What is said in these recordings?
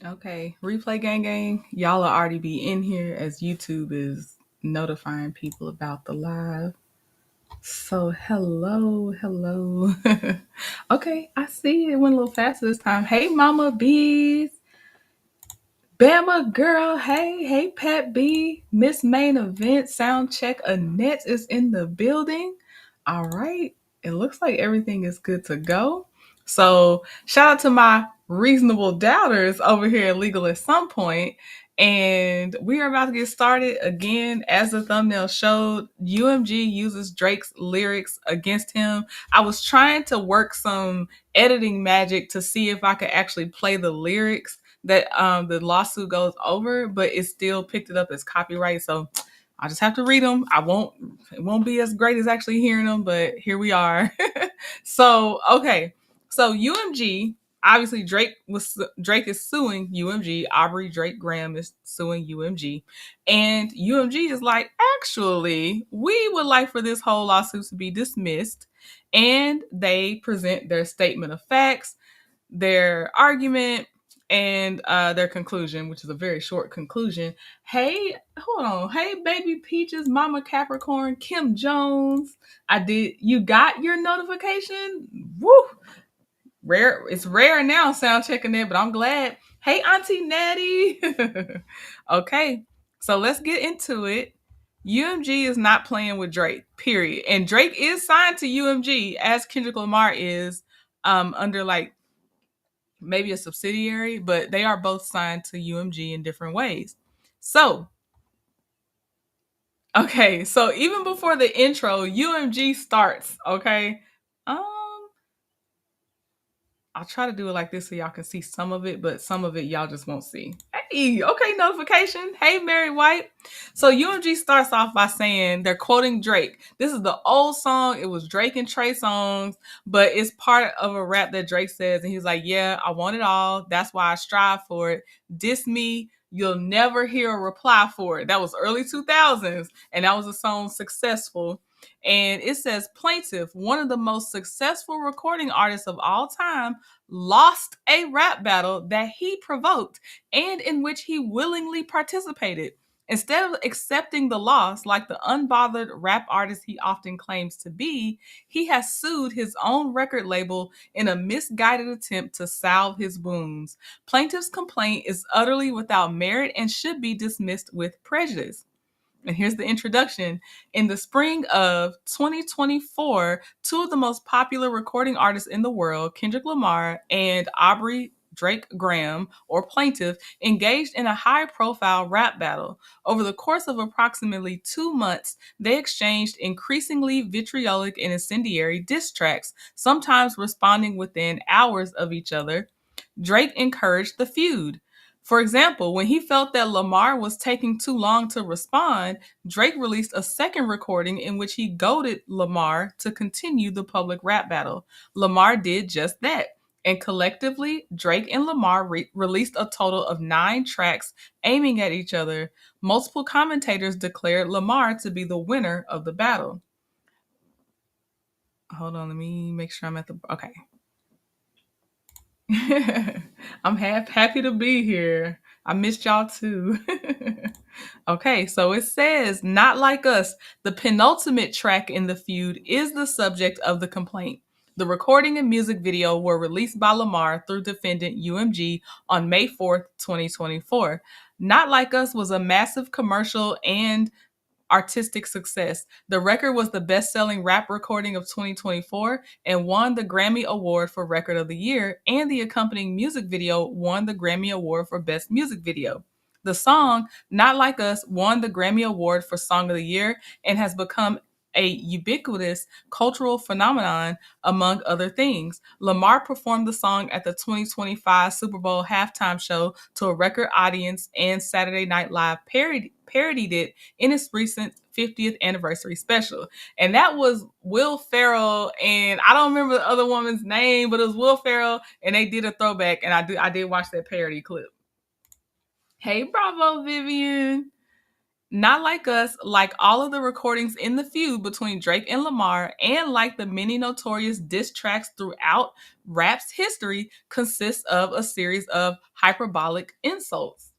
Okay, replay gang, y'all will already be in here as YouTube is notifying people about the live. So hello. Okay, I see it went a little faster this time. Hey, Mama Bees. Bama girl, hey Pat B, Miss Main Event, Sound Check, Annette is in the building. All right, it looks like everything is good to go. So shout out to my reasonable doubters over here at Legal at Some Point. And we are about to get started again. As the thumbnail showed, UMG uses Drake's lyrics against him. I was trying to work some editing magic to see if I could actually play the lyrics that the lawsuit goes over, but it still picked it up as copyright. So I just have to read them. It won't be as great as actually hearing them, but here we are. So, okay. So UMG, obviously Drake is suing UMG. Aubrey Drake Graham is suing UMG. And UMG is like, actually, we would like for this whole lawsuit to be dismissed. And they present their statement of facts, their argument, and their conclusion, which is a very short conclusion. Hey, hold on. Hey, baby Peaches, Mama Capricorn, Kim Jones. You got your notification? Woo! Rare. It's rare now, sound checking it, but I'm glad. Hey, Auntie Natty. Okay, so let's get into it. UMG is not playing with Drake, period. And Drake is signed to UMG as Kendrick Lamar is under like maybe a subsidiary, but they are both signed to UMG in different ways. So, okay, so even before the intro, UMG starts, okay? Um, I'll try to do it like this so y'all can see some of it, but some of it y'all just won't see. Hey, okay, notification. Hey, Mary White. So UMG starts off by saying they're quoting Drake. This is the old song. It was Drake and Trey songs, but it's part of a rap that Drake says. And he's like, yeah, I want it all. That's why I strive for it. Diss me. You'll never hear a reply for it. That was early 2000s. And that was a song Successful. And it says Plaintiff, one of the most successful recording artists of all time, lost a rap battle that he provoked and in which he willingly participated. Instead of accepting the loss like the unbothered rap artist he often claims to be, he has sued his own record label in a misguided attempt to salve his wounds. Plaintiff's complaint is utterly without merit and should be dismissed with prejudice. And here's the introduction. In the spring of 2024, two of the most popular recording artists in the world, Kendrick Lamar and Aubrey Drake Graham, or Plaintiff, engaged in a high-profile rap battle. Over the course of approximately 2 months, they exchanged increasingly vitriolic and incendiary diss tracks, sometimes responding within hours of each other. Drake encouraged the feud. For example, when he felt that Lamar was taking too long to respond, Drake released a second recording in which he goaded Lamar to continue the public rap battle. Lamar did just that. And collectively, Drake and Lamar released a total of 9 tracks aiming at each other. Multiple commentators declared Lamar to be the winner of the battle. Hold on, let me make sure I'm at the. Okay. I'm happy to be here. I missed y'all too. Okay, so it says, Not Like Us, the penultimate track in the feud, is the subject of the complaint. The recording and music video were released by Lamar through defendant UMG on May 4th, 2024. Not Like Us was a massive commercial and artistic success. The record was the best-selling rap recording of 2024 and won the Grammy Award for Record of the Year, and the accompanying music video won the Grammy Award for Best Music Video. The song, Not Like Us, won the Grammy Award for Song of the Year and has become a ubiquitous cultural phenomenon, among other things. Lamar performed the song at the 2025 Super Bowl halftime show to a record audience, and Saturday Night Live parodied it in its recent 50th anniversary special. And that was Will Ferrell, and I don't remember the other woman's name, but it was Will Ferrell, and they did a throwback, and I did watch that parody clip. Hey, bravo, Vivian. Not Like Us, like all of the recordings in the feud between Drake and Lamar, and like the many notorious diss tracks throughout rap's history, consists of a series of hyperbolic insults.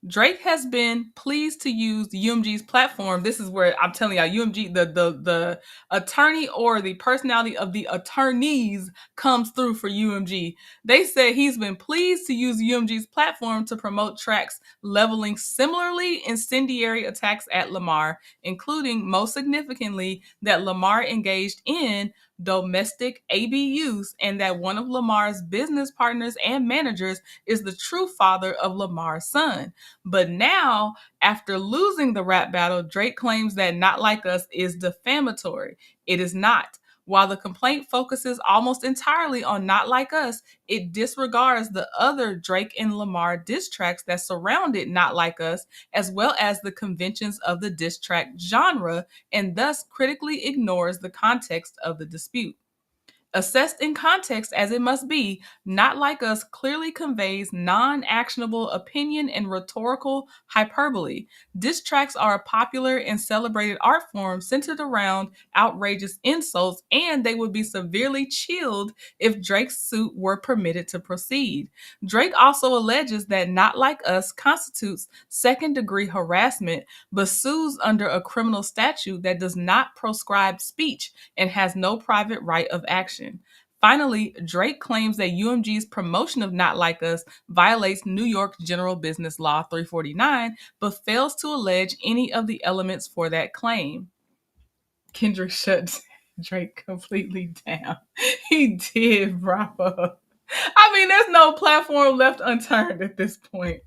Drake has been pleased to use UMG's platform. This is where I'm telling y'all, UMG, the attorney or the personality of the attorneys comes through for UMG. They said he's been pleased to use UMG's platform to promote tracks leveling similarly incendiary attacks at Lamar, including most significantly that Lamar engaged in domestic ABUs and that one of Lamar's business partners and managers is the true father of Lamar's son. But now, after losing the rap battle, Drake claims that Not Like Us is defamatory. It is not. While the complaint focuses almost entirely on Not Like Us, it disregards the other Drake and Lamar diss tracks that surrounded Not Like Us, as well as the conventions of the diss track genre, and thus critically ignores the context of the dispute. Assessed in context as it must be, Not Like Us clearly conveys non actionable opinion and rhetorical hyperbole. Diss tracks are a popular and celebrated art form centered around outrageous insults, and they would be severely chilled if Drake's suit were permitted to proceed. Drake also alleges that Not Like Us constitutes second degree harassment, but sues under a criminal statute that does not proscribe speech and has no private right of action. Finally, Drake claims that UMG's promotion of Not Like Us violates New York General Business Law 349, but fails to allege any of the elements for that claim. Kendrick shut Drake completely down. He did, bravo. I mean, there's no platform left unturned at this point.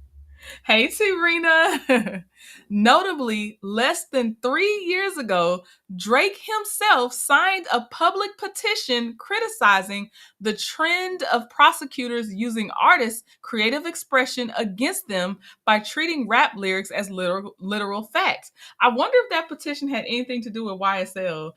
Hey, Serena. Notably, less than 3 years ago, Drake himself signed a public petition criticizing the trend of prosecutors using artists' creative expression against them by treating rap lyrics as literal facts. I wonder if that petition had anything to do with YSL.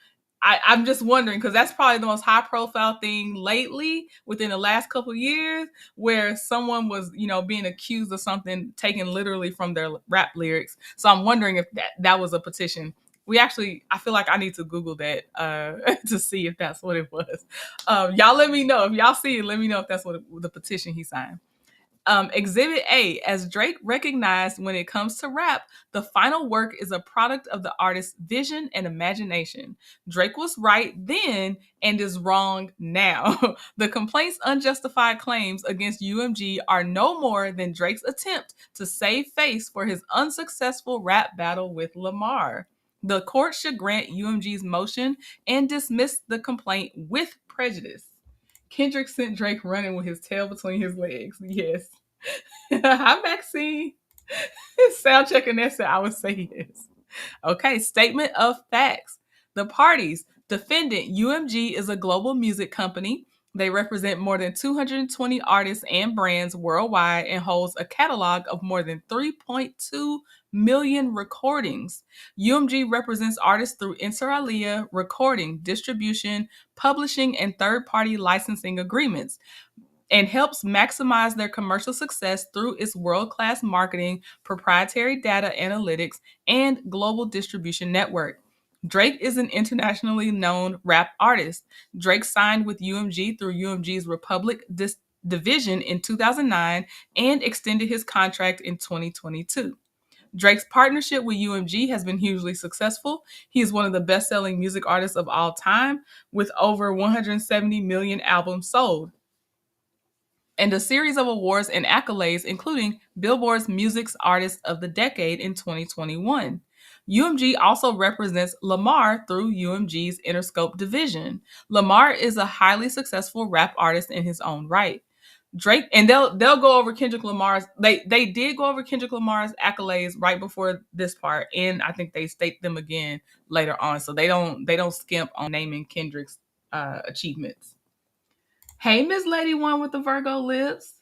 I'm just wondering because that's probably the most high profile thing lately within the last couple of years where someone was, being accused of something taken literally from their rap lyrics. So I'm wondering if that was a petition. I feel like I need to Google that to see if that's what it was. Y'all let me know. If y'all see it, let me know if that's what the petition he signed. Exhibit A, as Drake recognized when it comes to rap, the final work is a product of the artist's vision and imagination. Drake was right then and is wrong now. The complaint's unjustified claims against UMG are no more than Drake's attempt to save face for his unsuccessful rap battle with Lamar. The court should grant UMG's motion and dismiss the complaint with prejudice. Kendrick sent Drake running with his tail between his legs. Yes. Hi, Maxine. Sound checking that said I would say yes. Okay, statement of facts. The parties. Defendant UMG is a global music company. They represent more than 220 artists and brands worldwide and holds a catalog of more than 3.2 million recordings. UMG represents artists through inter alia, recording, distribution, publishing, and third-party licensing agreements, and helps maximize their commercial success through its world-class marketing, proprietary data analytics, and global distribution network. Drake is an internationally known rap artist. Drake signed with UMG through UMG's Republic division in 2009 and extended his contract in 2022. Drake's partnership with UMG has been hugely successful. He is one of the best-selling music artists of all time, with over 170 million albums sold, and a series of awards and accolades, including Billboard's Music's Artist of the Decade in 2021. UMG also represents Lamar through UMG's Interscope division. Lamar is a highly successful rap artist in his own right. Drake, and they'll go over Kendrick Lamar's. They did go over Kendrick Lamar's accolades right before this part, and I think they state them again later on. So they don't skimp on naming Kendrick's achievements. Hey, Miss Lady One with the Virgo lips.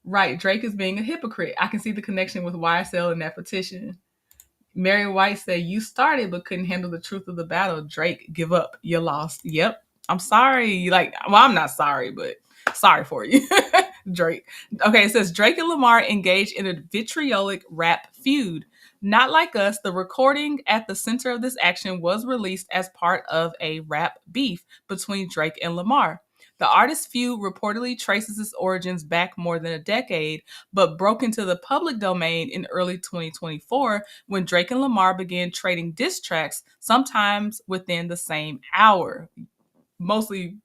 Right, Drake is being a hypocrite. I can see the connection with YSL in that petition. Mary White said, you started but couldn't handle the truth of the battle. Drake, give up. You lost. Yep. I'm sorry. I'm not sorry, but sorry for you. Drake. Okay, it says Drake and Lamar engaged in a vitriolic rap feud. Not Like Us, the recording at the center of this action was released as part of a rap beef between Drake and Lamar. The artist feud reportedly traces its origins back more than a decade, but broke into the public domain in early 2024 when Drake and Lamar began trading diss tracks, sometimes within the same hour. Mostly,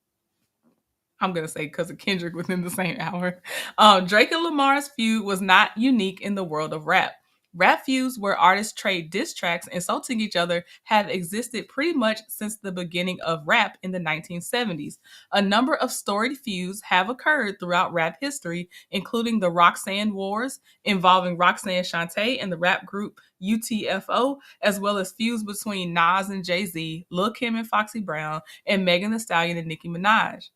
I'm going to say because of Kendrick within the same hour. Drake and Lamar's feud was not unique in the world of rap. Rap feuds where artists trade diss tracks insulting each other have existed pretty much since the beginning of rap in the 1970s. A number of storied feuds have occurred throughout rap history, including the Roxanne Wars involving Roxanne Shante and the rap group UTFO, as well as feuds between Nas and Jay-Z, Lil' Kim and Foxy Brown, and Megan Thee Stallion and Nicki Minaj.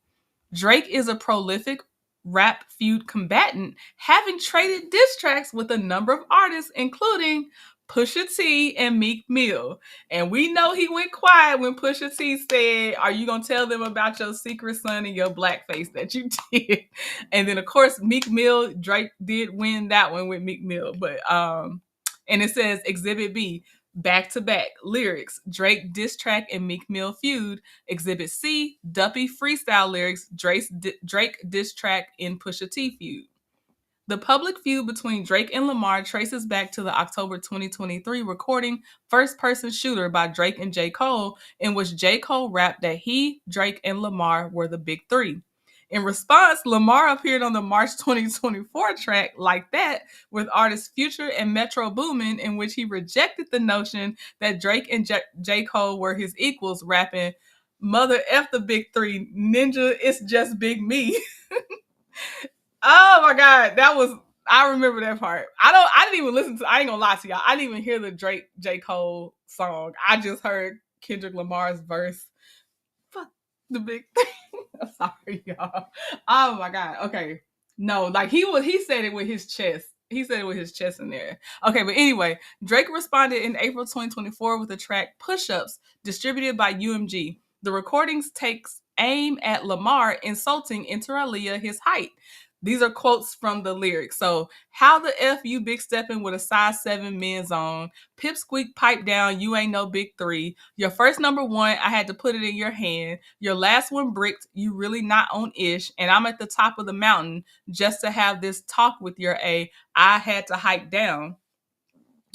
Drake is a prolific rap feud combatant, having traded diss tracks with a number of artists, including Pusha T and Meek Mill. And we know he went quiet when Pusha T said, "Are you going to tell them about your secret son and your blackface that you did?" And then, of course, Meek Mill, Drake did win that one with Meek Mill. And it says Exhibit B, back to back lyrics, Drake diss track and Meek Mill feud. Exhibit C, Duppy freestyle lyrics, Drake diss track in Pusha T feud. The public feud between Drake and Lamar traces back to the October 2023 recording First Person Shooter by Drake and J. Cole, in which J. Cole rapped that he, Drake, and Lamar were the big three. In response, Lamar appeared on the March 2024 track Like That with artists Future and Metro Boomin, in which he rejected the notion that Drake and J. Cole were his equals, rapping, "Mother F the big three, ninja, it's just big me." Oh my God, I remember that part. I didn't even listen to, I ain't gonna lie to y'all, I didn't even hear the Drake J. Cole song. I just heard Kendrick Lamar's verse. Fuck the big thing. I'm sorry, y'all. Oh my God. Okay. No, like he said it with his chest. He said it with his chest in there. Okay, but anyway, Drake responded in April 2024 with the track Push Ups, distributed by UMG. The recordings takes aim at Lamar insulting inter alia his height. These are quotes from the lyrics. So, how the F you big stepping with a size 7 men's on? Pipsqueak pipe down, you ain't no big three. Your first number one, I had to put it in your hand. Your last one bricked, you really not on ish. And I'm at the top of the mountain just to have this talk with your A. I had to hike down.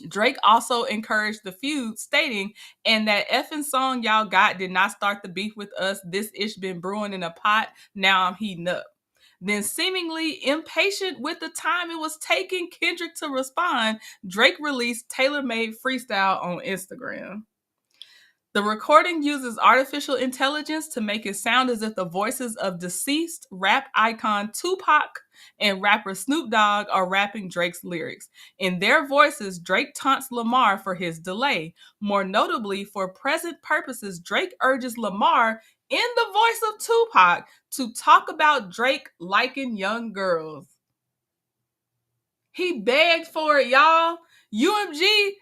Drake also encouraged the feud, stating, "And that effing song y'all got did not start the beef with us. This ish been brewing in a pot. Now I'm heating up." Then, seemingly impatient with the time it was taking Kendrick to respond, Drake released Tailor Made Freestyle on Instagram. The recording uses artificial intelligence to make it sound as if the voices of deceased rap icon Tupac and rapper Snoop Dogg are rapping Drake's lyrics. In their voices, Drake taunts Lamar for his delay. More notably, for present purposes, Drake urges Lamar, in the voice of Tupac, to talk about Drake liking young girls. He begged for it, y'all. UMG,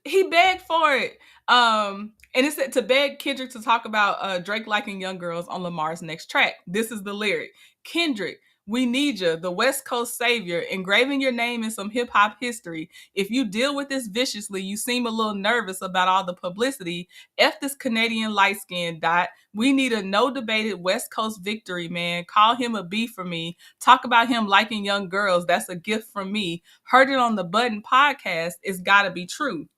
he begged for it. And it said to beg Kendrick to talk about Drake liking young girls on Lamar's next track. This is the lyric. Kendrick, we need you, the West Coast savior, engraving your name in some hip hop history. If you deal with this viciously, you seem a little nervous about all the publicity. F this Canadian light skin dot. We need a no debated West Coast victory, man. Call him a B for me. Talk about him liking young girls. That's a gift from me. Heard it on the Button podcast. It's gotta be true.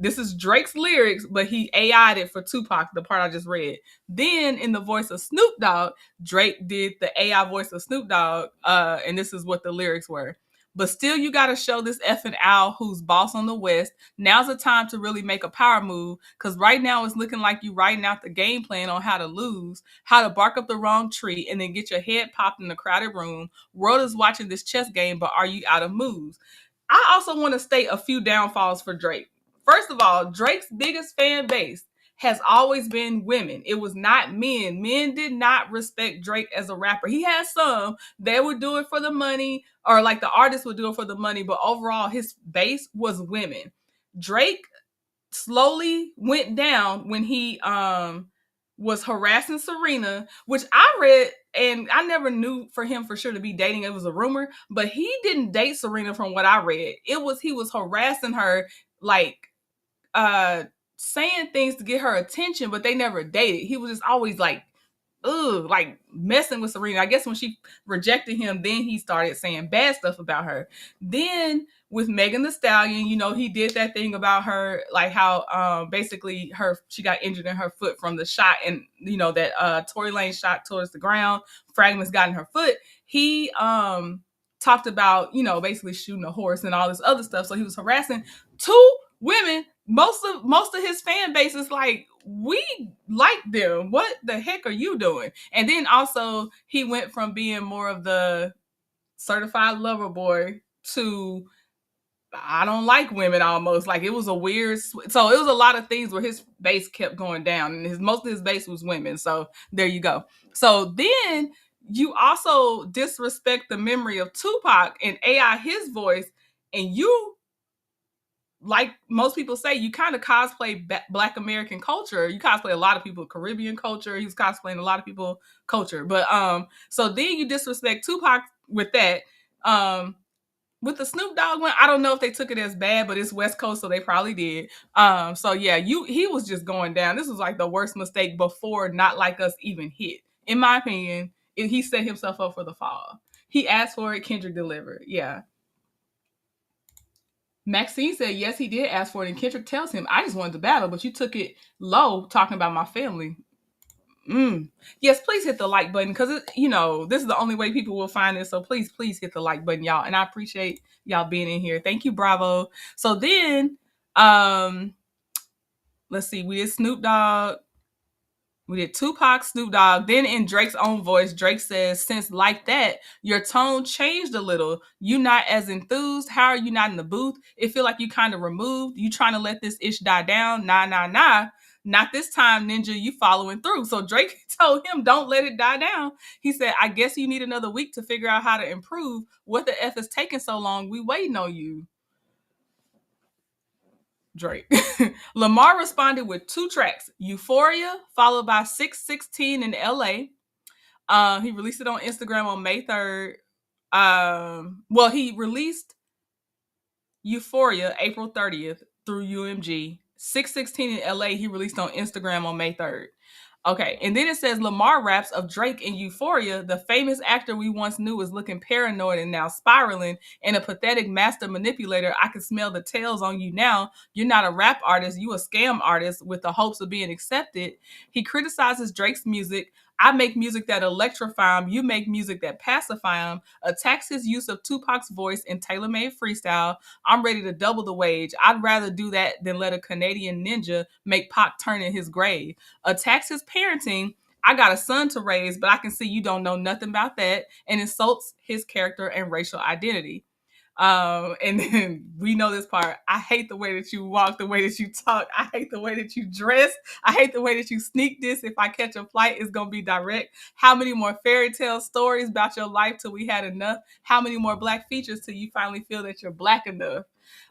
This is Drake's lyrics, but he AI'd it for Tupac, the part I just read. Then, in the voice of Snoop Dogg, Drake did the AI voice of Snoop Dogg, and this is what the lyrics were. But still, you got to show this effing owl who's boss on the West. Now's the time to really make a power move, because right now it's looking like you writing out the game plan on how to lose, how to bark up the wrong tree, and then get your head popped in a crowded room. World is watching this chess game, but are you out of moves? I also want to state a few downfalls for Drake. First of all, Drake's biggest fan base has always been women. It was not men. Men did not respect Drake as a rapper. He had some, they would do it for the money, or like the artists would do it for the money, but overall his base was women. Drake slowly went down when he was harassing Serena, which I read, and I never knew for him for sure to be dating. It was a rumor, but he didn't date Serena from what I read. He was harassing her, like uh saying things to get her attention, but they never dated. He was just always like, ugh, like messing with Serena. I guess when she rejected him, then he started saying bad stuff about her. Then with Megan Thee Stallion, you know, he did that thing about her, like how basically she got injured in her foot from the shot, and you know that Tory Lane shot towards the ground, fragments got in her foot. He talked about, you know, basically shooting a horse and all this other stuff. So he was harassing two women. Most of his fan base is like, we like them. What the heck are you doing? And then also he went from being more of the certified lover boy to I don't like women almost. Like it was a weird so it was a lot of things where his base kept going down, and most of his base was women. So there you go. So then you also disrespect the memory of Tupac and AI his voice, and you, like most people say, you kind of cosplay Black American culture. You cosplay a lot of people Caribbean culture. He was cosplaying a lot of people culture. But so then you disrespect Tupac with that. With the Snoop Dogg one, I don't know if they took it as bad, but it's West Coast, so they probably did. So yeah, he was just going down. This was like the worst mistake before Not Like Us even hit. In my opinion, he set himself up for the fall. He asked for it, Kendrick delivered. Yeah. Maxine said, yes, he did ask for it. And Kendrick tells him, I just wanted to battle, but you took it low talking about my family. Yes, please hit the like button because, you know, this is the only way people will find this. So please hit the like button, y'all. And I appreciate y'all being in here. Thank you, Bravo. So then, let's see. We did Snoop Dogg. We did Tupac, Snoop Dogg. Then in Drake's own voice, Drake says, since like that, your tone changed a little. You not as enthused. How are you not in the booth? It feel like you kind of removed. You trying to let this ish die down. Nah. Not this time, Ninja, you following through. So Drake told him, don't let it die down. He said, I guess you need another week to figure out how to improve. What the F is taking so long? We waiting on you. Drake. Lamar responded with 2 tracks, Euphoria, followed by 616 in LA. He released it on Instagram on May 3rd. He released Euphoria April 30th through UMG. 616 in LA, he released on Instagram on May 3rd. Okay, and then it says Lamar raps of Drake in Euphoria. The famous actor we once knew is looking paranoid and now spiraling, and a pathetic master manipulator. I can smell the tails on you now. You're not a rap artist, you a scam artist with the hopes of being accepted. He criticizes Drake's music. I make music that electrify him. You make music that pacify him. Attacks his use of Tupac's voice in tailor-made freestyle. I'm ready to double the wage. I'd rather do that than let a Canadian ninja make Pac turn in his grave. Attacks his parenting. I got a son to raise, but I can see you don't know nothing about that, and insults his character and racial identity. And then we know this part. I hate the way that you walk, the way that you talk. I hate the way that you dress. I hate the way that you sneak this. If I catch a flight, it's going to be direct. How many more fairy tale stories about your life till we had enough? How many more black features till you finally feel that you're black enough?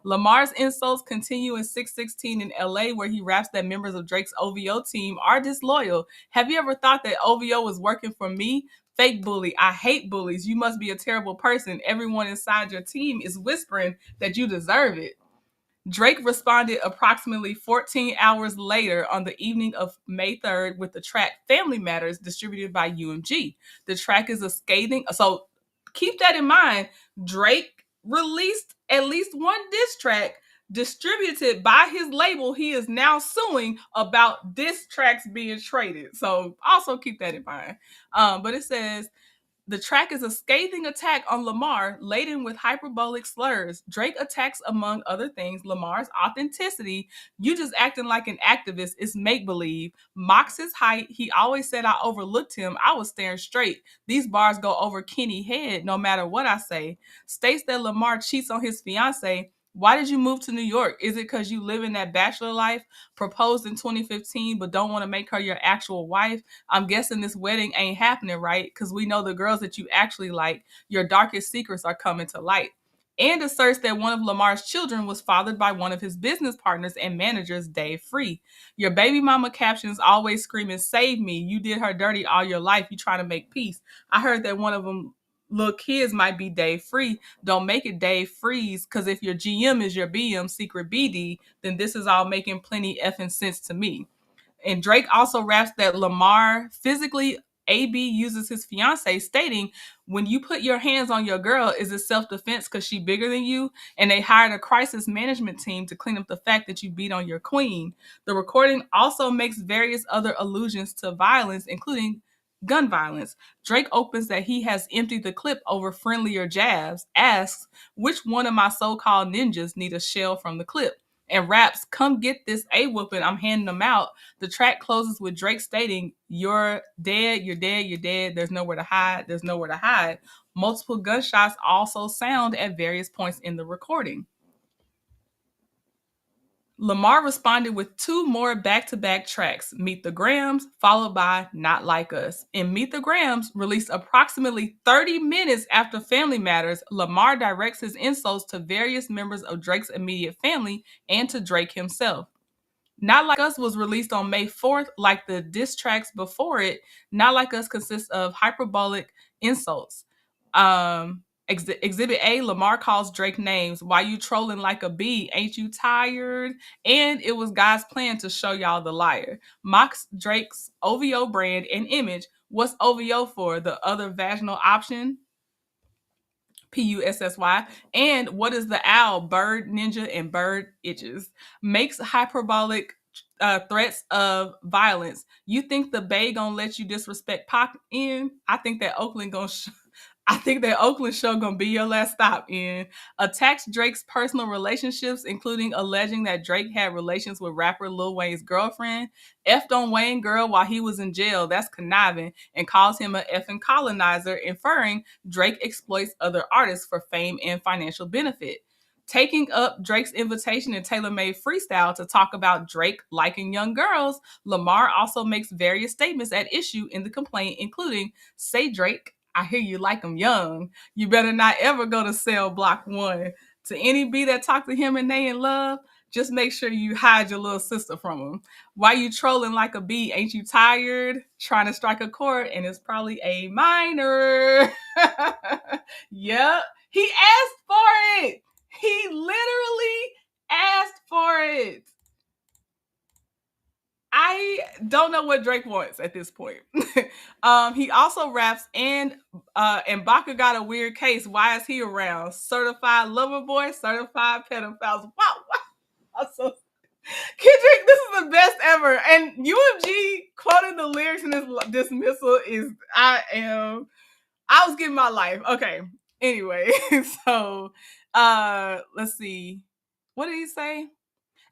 Lamar's insults continue in 616 in LA, where he raps that members of Drake's OVO team are disloyal. Have you ever thought that OVO was working for me? Fake bully. I hate bullies. You must be a terrible person. Everyone inside your team is whispering that you deserve it. Drake responded approximately 14 hours later on the evening of May 3rd with the track Family Matters, distributed by UMG. The track is a scathing, so keep that in mind. Drake released at least one diss track distributed by his label. He is now suing about diss tracks being traded. So also keep that in mind. But it says, the track is a scathing attack on Lamar, laden with hyperbolic slurs. Drake attacks, among other things, Lamar's authenticity. You just acting like an activist. It's make-believe. Mocks his height. He always said I overlooked him. I was staring straight. These bars go over Kenny head no matter what I say. States that Lamar cheats on his fiance. Why did you move to New York? Is it because you live in that bachelor life? Proposed in 2015 but don't want to make her your actual wife? I'm guessing this wedding ain't happening, right? Because we know the girls that you actually like, your darkest secrets are coming to light. and asserts that one of Lamar's children was fathered by one of his business partners and managers, Dave Free. Your baby mama captions always screaming, "Save me. You did her dirty all your life. You trying to make peace." I heard that one of them little kids might be Dave Free. Don't make it Dave Freeze, because if your GM is your BM, secret BD, then this is all making plenty effing sense to me. And Drake also raps that Lamar physically AB uses his fiance, stating, "When you put your hands on your girl, is it self-defense because she bigger than you?" And they hired a crisis management team to clean up the fact that you beat on your queen. The recording also makes various other allusions to violence, including gun violence. Drake opens that he has emptied the clip over friendlier jabs, asks, "Which one of my so-called ninjas need a shell from the clip?" And raps, "Come get this A-whooping, I'm handing them out." The track closes with Drake stating, "You're dead, you're dead, you're dead. There's nowhere to hide, there's nowhere to hide." Multiple gunshots also sound at various points in the recording. Lamar responded with two more back-to-back tracks, Meet the Grams, followed by Not Like Us. And Meet the Grams, released approximately 30 minutes after Family Matters, Lamar directs his insults to various members of Drake's immediate family and to Drake himself. Not Like Us was released on May 4th. Like the diss tracks before it, Not Like Us consists of hyperbolic insults. Exhibit A, Lamar calls Drake names. "Why you trolling like a bee? Ain't you tired?" And it was God's plan to show y'all the liar. Mocks Drake's OVO brand and image. What's OVO for? The other vaginal option? Pussy. And what is the owl? Bird ninja and bird itches. Makes hyperbolic threats of violence. You think the Bay gonna let you disrespect Pac in? I think that Oakland gonna I think that Oakland show gonna be your last stop in. Attacks Drake's personal relationships, including alleging that Drake had relations with rapper Lil Wayne's girlfriend, effed on Wayne girl while he was in jail, that's conniving, and calls him a effing colonizer, inferring Drake exploits other artists for fame and financial benefit. Taking up Drake's invitation and tailor-made freestyle to talk about Drake liking young girls, Lamar also makes various statements at issue in the complaint, including, "Say Drake, I hear you like them young. You better not ever go to cell block 1. To any B that talk to him and they in love, just make sure you hide your little sister from him. Why you trolling like a bee? Ain't you tired? Trying to strike a chord, and it's probably A minor." Yep. He asked for it. He literally asked for it. I don't know what Drake wants at this point. He also raps, and Baka got a weird case. Why is he around? Certified lover boy, certified pedophiles. Wow. So, Kendrick, this is the best ever. And UMG quoting the lyrics in this dismissal is, I was getting my life. Okay. Anyway, so let's see. What did he say?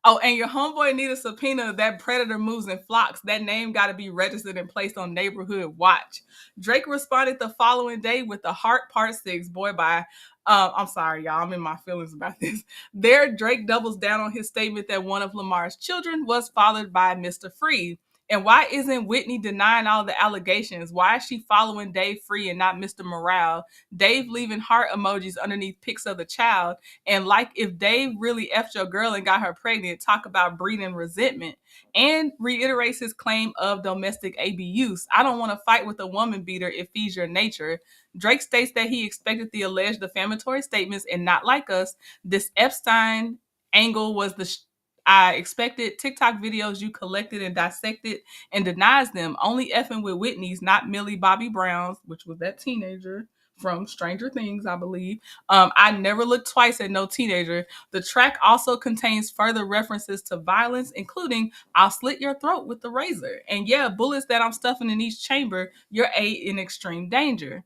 Oh, and your homeboy need a subpoena. That predator moves in flocks. That name got to be registered and placed on neighborhood watch. Drake responded the following day with the Heart Part 6, boy, by, I'm sorry, y'all. I'm in my feelings about this. There, Drake doubles down on his statement that one of Lamar's children was fathered by Mr. Free. And why isn't Whitney denying all the allegations? Why is she following Dave Free and not Mr. Morale? Dave leaving heart emojis underneath pics of the child. And like, if Dave really effed your girl and got her pregnant, talk about breeding resentment. And reiterates his claim of domestic abuse. I don't want to fight with a woman beater. It feeds your nature. Drake states that he expected the alleged defamatory statements and Not Like Us. This Epstein angle was I expected TikTok videos you collected and dissected, and denies them. Only effing with Whitney's, not Millie Bobby Brown's, which was that teenager from Stranger Things, I believe. I never looked twice at no teenager. The track also contains further references to violence, including "I'll slit your throat with the razor." And yeah, bullets that I'm stuffing in each chamber, you're in extreme danger.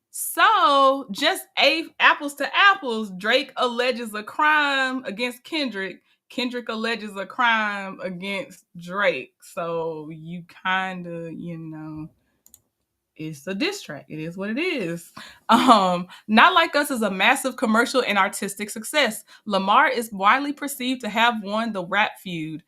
So, just apples to apples, Drake alleges a crime against Kendrick. Kendrick alleges a crime against Drake. So, you kind of, it's a diss track. It is what it is. Not Like Us is a massive commercial and artistic success. Lamar is widely perceived to have won the rap feud.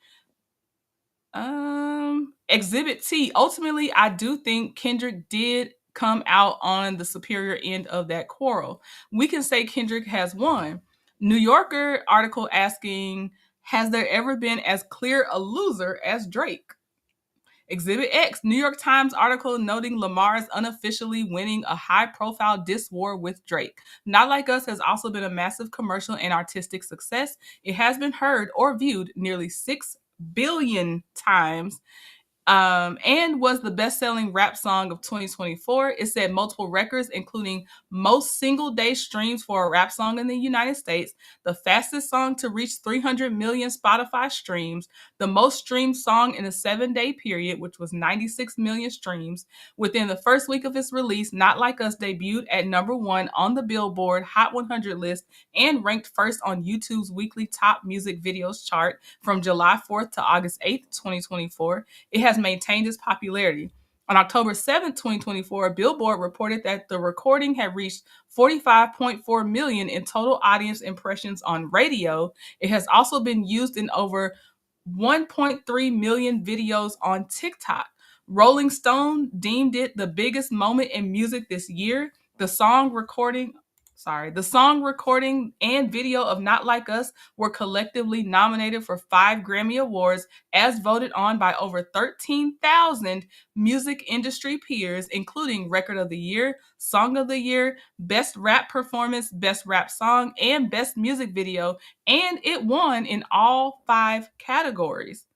Exhibit T. Ultimately, I do think Kendrick did come out on the superior end of that quarrel. We can say Kendrick has won. New Yorker article asking, has there ever been as clear a loser as Drake? Exhibit X, New York Times article noting Lamar is unofficially winning a high-profile diss war with Drake. Not Like Us has also been a massive commercial and artistic success. It has been heard or viewed nearly 6 billion times and was the best-selling rap song of 2024. It set multiple records, including most single-day streams for a rap song in the United States, the fastest song to reach 300 million Spotify streams, the most streamed song in a 7-day period, which was 96 million streams. Within the first week of its release, Not Like Us debuted at #1 on the Billboard Hot 100 list and ranked first on YouTube's weekly top music videos chart from July 4th to August 8th, 2024. It has maintained its popularity. On October 7, 2024, Billboard reported that the recording had reached 45.4 million in total audience impressions on radio. It has also been used in over 1.3 million videos on TikTok. Rolling Stone deemed it the biggest moment in music this year. The song recording and video of Not Like Us were collectively nominated for 5 Grammy Awards as voted on by over 13,000 music industry peers, including Record of the Year, Song of the Year, Best Rap Performance, Best Rap Song, and Best Music Video, and it won in all 5 categories.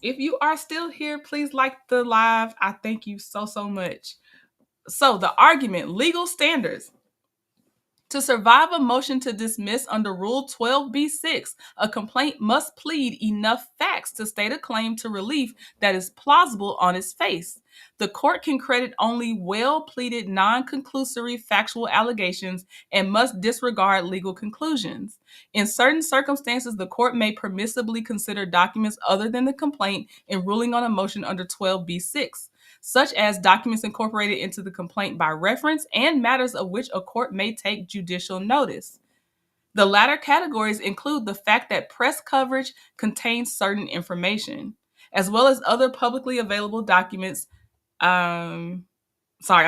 If you are still here, please like the live. I thank you so, so much. So the argument, legal standards. To survive a motion to dismiss under Rule 12b-6, a complaint must plead enough facts to state a claim to relief that is plausible on its face. The court can credit only well-pleaded, non-conclusory factual allegations and must disregard legal conclusions. In certain circumstances, the court may permissibly consider documents other than the complaint in ruling on a motion under 12b-6. Such as documents incorporated into the complaint by reference and matters of which a court may take judicial notice. The latter categories include the fact that press coverage contains certain information, as well as other publicly available documents. I'm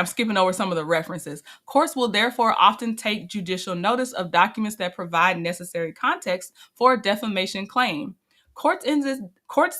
skipping over some of the references. Courts will therefore often take judicial notice of documents that provide necessary context for a defamation claim. Courts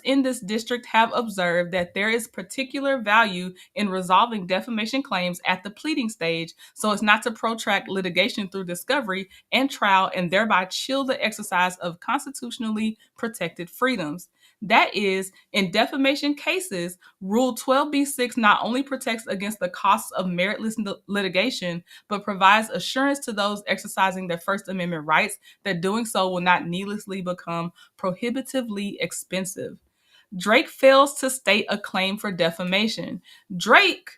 in this district have observed that there is particular value in resolving defamation claims at the pleading stage so as not to protract litigation through discovery and trial and thereby chill the exercise of constitutionally protected freedoms. That is, in defamation cases, Rule 12b-6 not only protects against the costs of meritless litigation, but provides assurance to those exercising their First Amendment rights that doing so will not needlessly become prohibitively expensive. Drake fails to state a claim for defamation. Drake,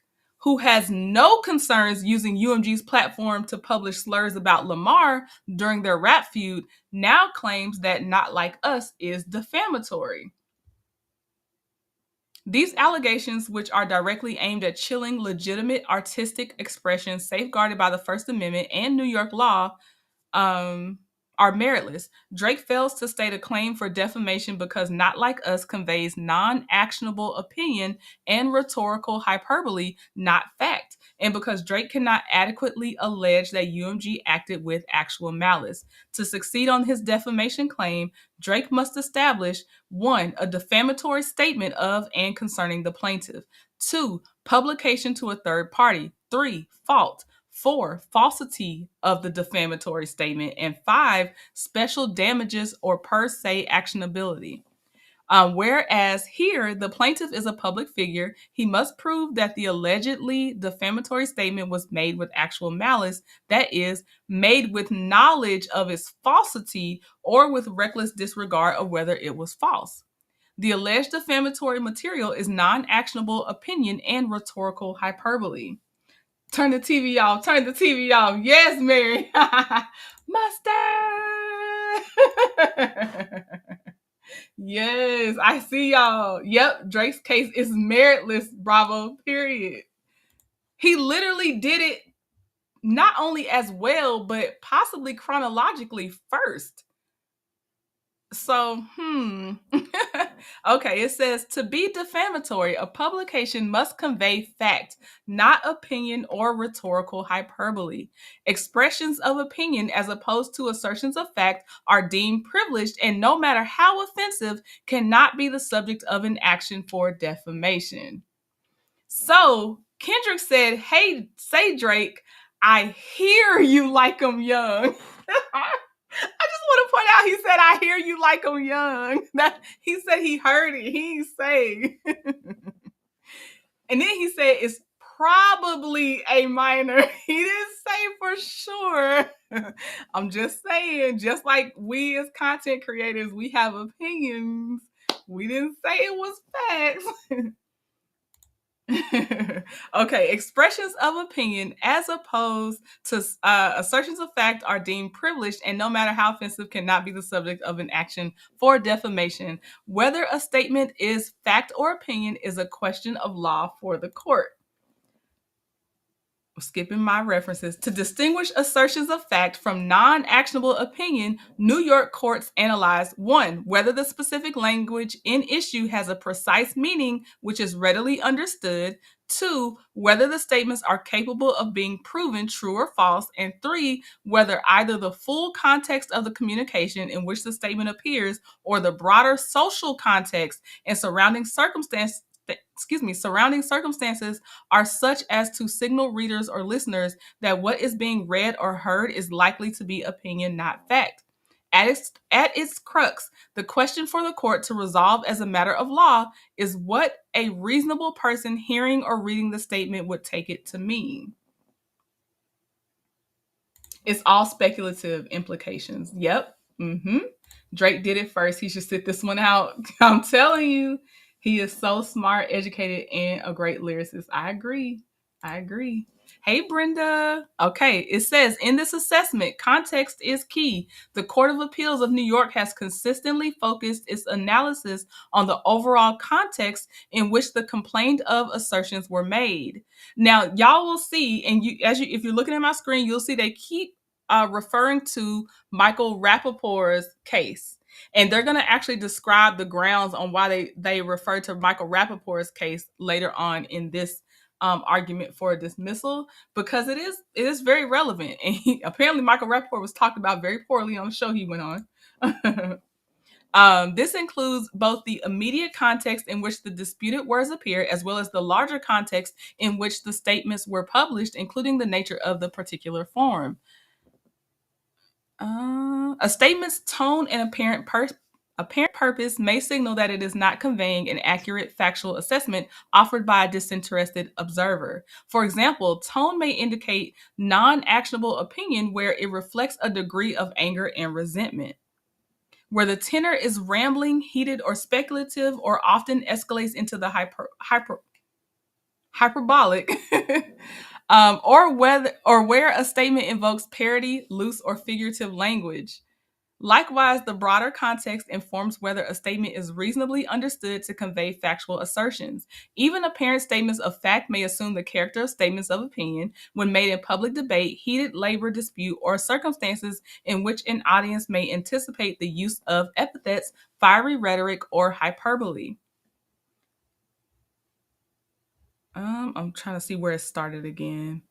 who has no concerns using UMG's platform to publish slurs about Lamar during their rap feud, now claims that Not Like Us is defamatory. These allegations, which are directly aimed at chilling legitimate artistic expression safeguarded by the First Amendment and New York law, are meritless. Drake fails to state a claim for defamation because Not Like Us conveys non-actionable opinion and rhetorical hyperbole, not fact, and because Drake cannot adequately allege that UMG acted with actual malice. To succeed on his defamation claim, Drake must establish 1. A defamatory statement of and concerning the plaintiff. 2. Publication to a third party. 3. Fault. 4. Falsity of the defamatory statement. And 5. Special damages or per se actionability. Whereas here, the plaintiff is a public figure, he must prove that the allegedly defamatory statement was made with actual malice, that is, made with knowledge of its falsity or with reckless disregard of whether it was false. The alleged defamatory material is non-actionable opinion and rhetorical hyperbole. Turn the TV off. Turn the TV off. Yes, Mary. Mustard. Yes, I see y'all. Yep, Drake's case is meritless. Bravo, period. He literally did it not only as well, but possibly chronologically first. So, okay, it says to be defamatory, a publication must convey fact, not opinion or rhetorical hyperbole. Expressions of opinion, as opposed to assertions of fact, are deemed privileged and, no matter how offensive, cannot be the subject of an action for defamation. So, Kendrick said, "Hey, say Drake, I hear you like 'em young." I just want to point out he said, "I hear you like 'em young." That he said he heard it. He ain't say. And then he said it's probably a minor. He didn't say for sure. I'm just saying, just like we as content creators, we have opinions. We didn't say it was facts. Okay, expressions of opinion as opposed to assertions of fact are deemed privileged and, no matter how offensive, cannot be the subject of an action for defamation. Whether a statement is fact or opinion is a question of law for the court. Skipping my references. To distinguish assertions of fact from non-actionable opinion, New York courts analyze: 1, whether the specific language in issue has a precise meaning which is readily understood; 2, whether the statements are capable of being proven true or false; and 3, whether either the full context of the communication in which the statement appears or the broader social context and surrounding circumstances are such as to signal readers or listeners that what is being read or heard is likely to be opinion, not fact. At its crux, the question for the court to resolve as a matter of law is what a reasonable person hearing or reading the statement would take it to mean. It's all speculative implications. Yep. Drake did it first. He should sit this one out. I'm telling you, he is so smart, educated, and a great lyricist. I agree. I agree. Hey, Brenda. Okay, it says in this assessment, context is key. The Court of Appeals of New York has consistently focused its analysis on the overall context in which the complained of assertions were made. Now, y'all will see, and if you're looking at my screen, you'll see they keep referring to Michael Rappaport's case. And they're going to actually describe the grounds on why they refer to Michael Rappaport's case later on in this argument for dismissal, because it is very relevant. And apparently Michael Rappaport was talked about very poorly on the show he went on. This includes both the immediate context in which the disputed words appear, as well as the larger context in which the statements were published, including the nature of the particular form. A statement's tone and apparent purpose may signal that it is not conveying an accurate factual assessment offered by a disinterested observer. For example, tone may indicate non-actionable opinion where it reflects a degree of anger and resentment. Where the tenor is rambling, heated, or speculative, or often escalates into the hyperbolic, or where a statement invokes parody, loose, or figurative language. Likewise, the broader context informs whether a statement is reasonably understood to convey factual assertions. Even apparent statements of fact may assume the character of statements of opinion when made in public debate, heated labor dispute, or circumstances in which an audience may anticipate the use of epithets, fiery rhetoric, or hyperbole. I'm trying to see where it started again.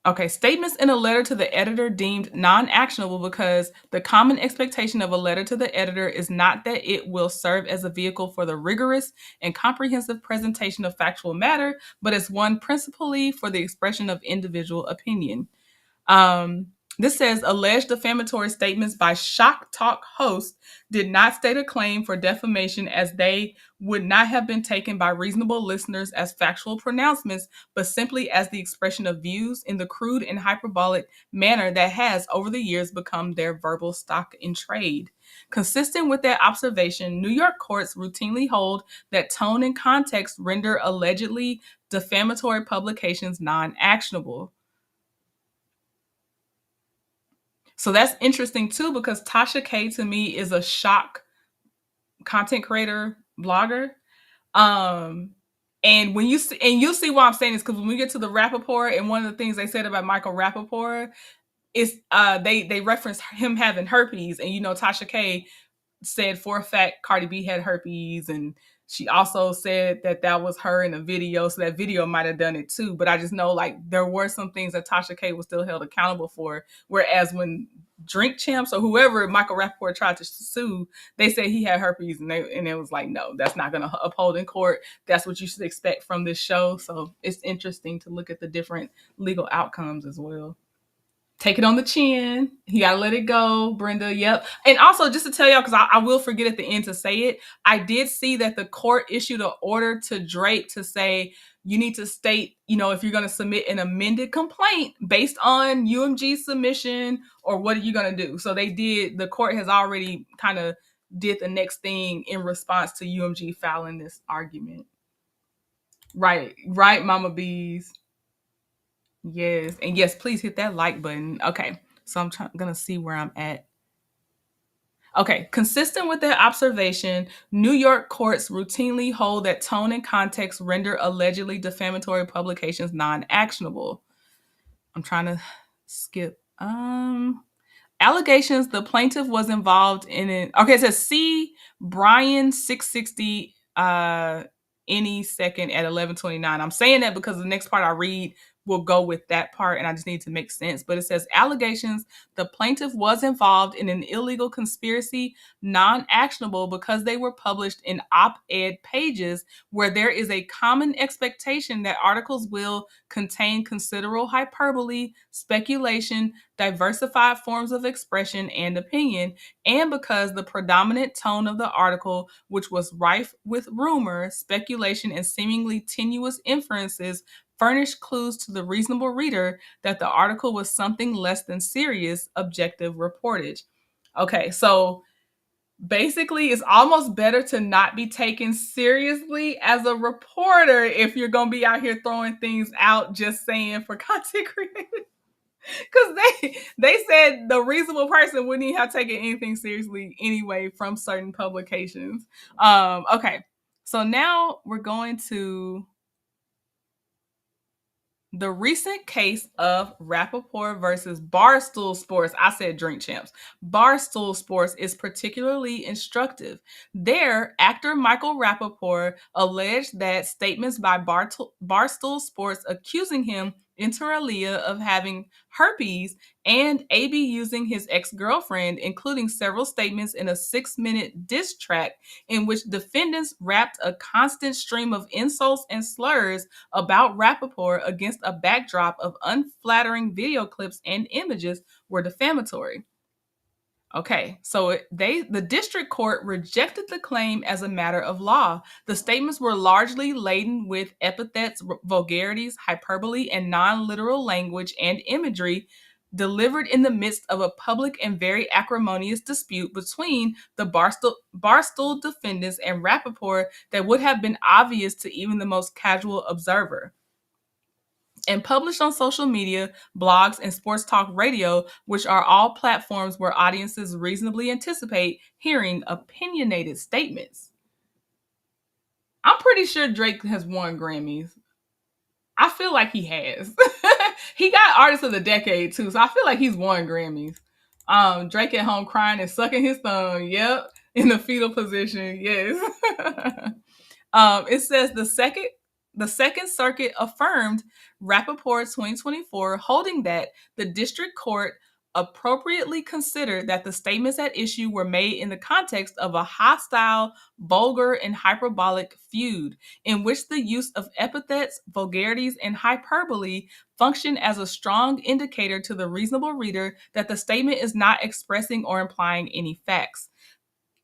Okay, statements in a letter to the editor deemed non-actionable because the common expectation of a letter to the editor is not that it will serve as a vehicle for the rigorous and comprehensive presentation of factual matter, but as one principally for the expression of individual opinion. This says alleged defamatory statements by Shock Talk hosts did not state a claim for defamation, as they would not have been taken by reasonable listeners as factual pronouncements, but simply as the expression of views in the crude and hyperbolic manner that has, over the years, become their verbal stock in trade. Consistent with that observation, New York courts routinely hold that tone and context render allegedly defamatory publications non-actionable. So that's interesting too, because Tasha K to me is a shock content creator, blogger. And when you see, and you'll see why I'm saying this, because when we get to the Rappaport, and one of the things they said about Michael Rappaport it's they reference him having herpes, and Tasha K said for a fact Cardi B had herpes, and she also said that was her in a video, so that video might have done it too. But I just know like there were some things that Tasha K was still held accountable for, whereas when Drink Champs or whoever Michael Rappaport tried to sue, they said he had herpes, and it was like, no, that's not going to uphold in court. That's what you should expect from this show. So it's interesting to look at the different legal outcomes as well. Take it on the chin. You gotta let it go, Brenda. Yep. And also, just to tell y'all, because I will forget at the end to say it, I did see that the court issued an order to Drake to say you need to state, if you're going to submit an amended complaint based on UMG submission, or what are you going to do? So the court has already kind of did the next thing in response to UMG filing this argument. Right, Mama Bees. Yes. And yes, please hit that like button. Okay. So I'm going to see where I'm at. Okay. Consistent with that observation, New York courts routinely hold that tone and context render allegedly defamatory publications non-actionable. I'm trying to skip. Allegations the plaintiff was involved in it. Okay, it says C. Brian 660 any second at 11:29. I'm saying that because the next part I read will go with that part, and I just need to make sense. But it says allegations the plaintiff was involved in an illegal conspiracy non-actionable because they were published in op-ed pages where there is a common expectation that articles will contain considerable hyperbole, speculation, diversified forms of expression and opinion, and because the predominant tone of the article, which was rife with rumor, speculation, and seemingly tenuous inferences, furnished clues to the reasonable reader that the article was something less than serious, objective reportage. Okay, so basically it's almost better to not be taken seriously as a reporter if you're going to be out here throwing things out just saying for content creators. Because they said the reasonable person wouldn't even have taken anything seriously anyway from certain publications. Okay, so now we're going to the recent case of Rappaport versus Barstool Sports. I said Drink Champs. Barstool Sports is particularly instructive. There, actor Michael Rappaport alleged that statements by Barstool Sports accusing him, inter alia, of having herpes and AB using his ex-girlfriend, including several statements in a 6-minute diss track in which defendants rapped a constant stream of insults and slurs about Rappaport against a backdrop of unflattering video clips and images were defamatory. Okay, so the district court rejected the claim as a matter of law. The statements were largely laden with epithets, vulgarities, hyperbole, and non-literal language and imagery delivered in the midst of a public and very acrimonious dispute between the Barstool defendants and Rappaport that would have been obvious to even the most casual observer. And published on social media, blogs, and sports talk radio, which are all platforms where audiences reasonably anticipate hearing opinionated statements. I'm pretty sure Drake has won Grammys. I feel like he has. He got Artist of the Decade too, so I feel like he's won Grammys. Drake at home crying and sucking his thumb. Yep, in the fetal position. Yes. It says the Second Circuit affirmed Rappaport 2024, holding that the district court appropriately considered that the statements at issue were made in the context of a hostile, vulgar, and hyperbolic feud, in which the use of epithets, vulgarities, and hyperbole function as a strong indicator to the reasonable reader that the statement is not expressing or implying any facts.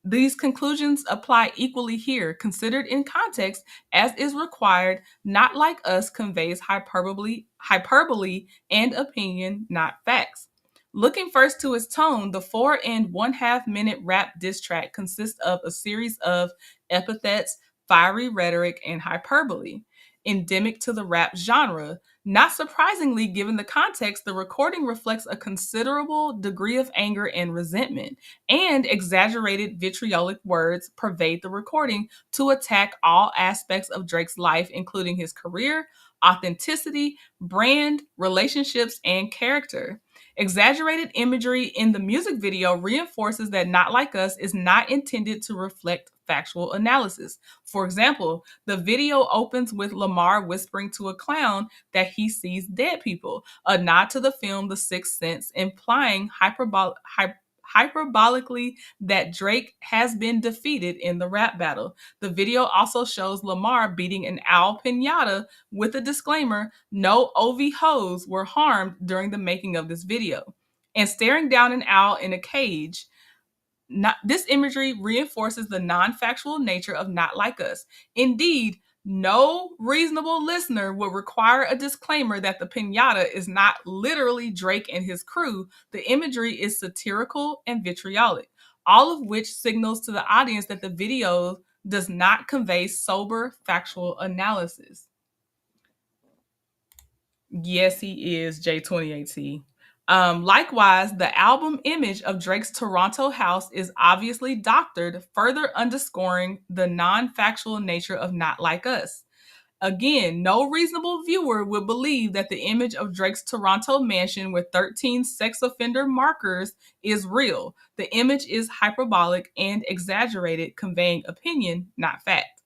These conclusions apply equally here, considered in context as is required. Not like us conveys hyperbole and opinion, not facts. Looking first to its tone, the 4 1/2 minute rap diss track consists of a series of epithets, fiery rhetoric, and hyperbole, endemic to the rap genre. Not surprisingly, given the context, the recording reflects a considerable degree of anger and resentment, and exaggerated vitriolic words pervade the recording to attack all aspects of Drake's life, including his career, authenticity, brand, relationships, and character. Exaggerated imagery in the music video reinforces that Not Like Us is not intended to reflect factual analysis. For example, the video opens with Lamar whispering to a clown that he sees dead people, a nod to the film The Sixth Sense, implying hyperbolically that Drake has been defeated in the rap battle. The video also shows Lamar beating an owl pinata with a disclaimer: no OV hoes were harmed during the making of this video. And staring down an owl in a cage, this imagery reinforces the non-factual nature of Not Like Us. Indeed, no reasonable listener would require a disclaimer that the pinata is not literally Drake and his crew. The imagery is satirical and vitriolic, all of which signals to the audience that the video does not convey sober, factual analysis. Yes, he is J28T. Likewise, the album image of Drake's Toronto house is obviously doctored, further underscoring the non-factual nature of Not Like Us. Again, no reasonable viewer would believe that the image of Drake's Toronto mansion with 13 sex offender markers is real. The image is hyperbolic and exaggerated, conveying opinion, not fact.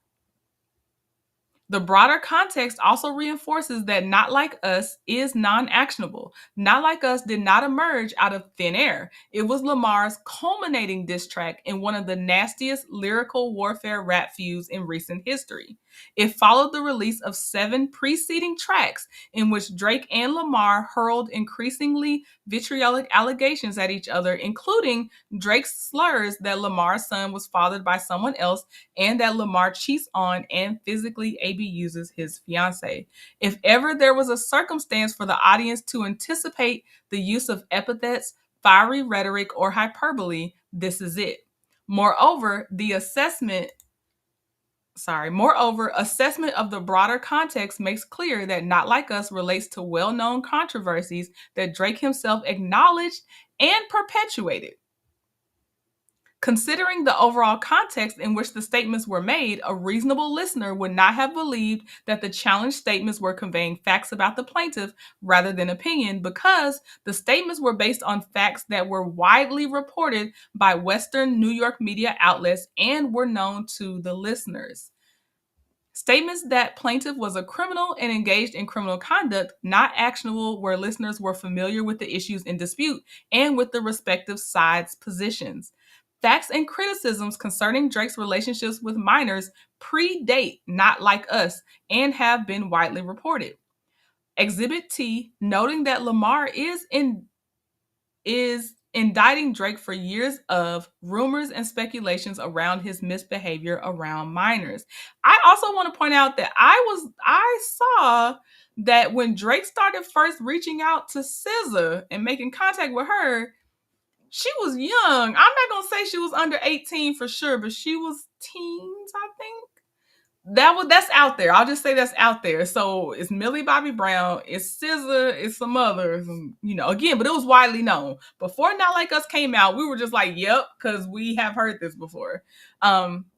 The broader context also reinforces that Not Like Us is non-actionable. Not Like Us did not emerge out of thin air. It was Lamar's culminating diss track in one of the nastiest lyrical warfare rap feuds in recent history. It followed the release of 7 preceding tracks in which Drake and Lamar hurled increasingly vitriolic allegations at each other, including Drake's slurs that Lamar's son was fathered by someone else and that Lamar cheats on and physically abuses his fiancée. If ever there was a circumstance for the audience to anticipate the use of epithets, fiery rhetoric, or hyperbole, this is it. Moreover, assessment of the broader context makes clear that Not Like Us relates to well-known controversies that Drake himself acknowledged and perpetuated. Considering the overall context in which the statements were made, a reasonable listener would not have believed that the challenged statements were conveying facts about the plaintiff rather than opinion, because the statements were based on facts that were widely reported by Western New York media outlets and were known to the listeners. Statements that plaintiff was a criminal and engaged in criminal conduct, not actionable, where listeners were familiar with the issues in dispute and with the respective sides' positions. Facts and criticisms concerning Drake's relationships with minors predate Not Like Us and have been widely reported. Exhibit T, noting that Lamar is indicting Drake for years of rumors and speculations around his misbehavior around minors. I also want to point out that I saw that when Drake started first reaching out to SZA and making contact with her, she was young. I'm not gonna say she was under 18 for sure, but she was teens, I think. That's out there. I'll just say that's out there. So it's Millie Bobby Brown, it's SZA, it's some others, and, again, but it was widely known. Before Not Like Us came out, we were just like, yep, because we have heard this before.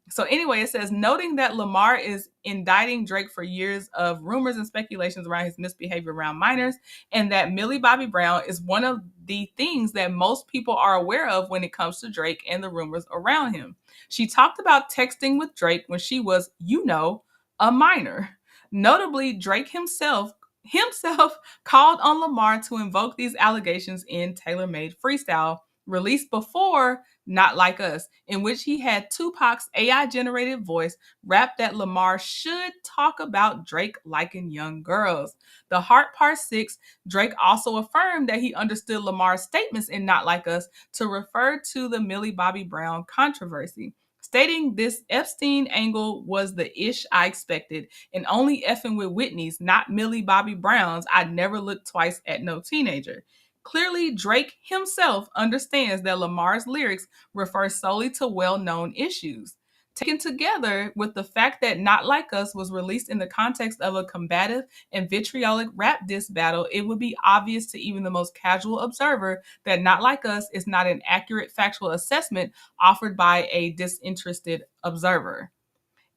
So anyway, it says, noting that Lamar is indicting Drake for years of rumors and speculations around his misbehavior around minors, and that Millie Bobby Brown is one of the things that most people are aware of when it comes to Drake and the rumors around him. She talked about texting with Drake when she was, a minor. Notably, Drake himself called on Lamar to invoke these allegations in Tailor Made Freestyle, released before Not Like Us, in which he had Tupac's AI-generated voice rap that Lamar should talk about Drake liking young girls. The Heart Part 6, Drake also affirmed that he understood Lamar's statements in Not Like Us to refer to the Millie Bobby Brown controversy, stating this Epstein angle was the ish I expected, and only effing with Whitney's, not Millie Bobby Brown's, I'd never look twice at no teenager. Clearly, Drake himself understands that Lamar's lyrics refer solely to well-known issues. Taken together with the fact that Not Like Us was released in the context of a combative and vitriolic rap diss battle, it would be obvious to even the most casual observer that Not Like Us is not an accurate factual assessment offered by a disinterested observer.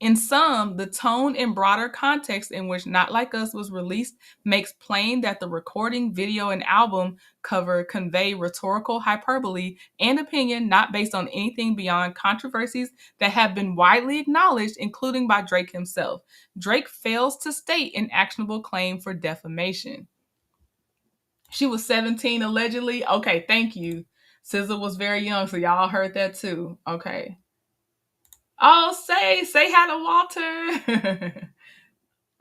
In some, the tone and broader context in which Not Like Us was released makes plain that the recording, video, and album cover convey rhetorical hyperbole and opinion not based on anything beyond controversies that have been widely acknowledged, including by Drake himself. Drake fails to state an actionable claim for defamation. She was 17 allegedly. Okay, thank you. SZA was very young, so y'all heard that too. Okay. Oh, say hi to Walter.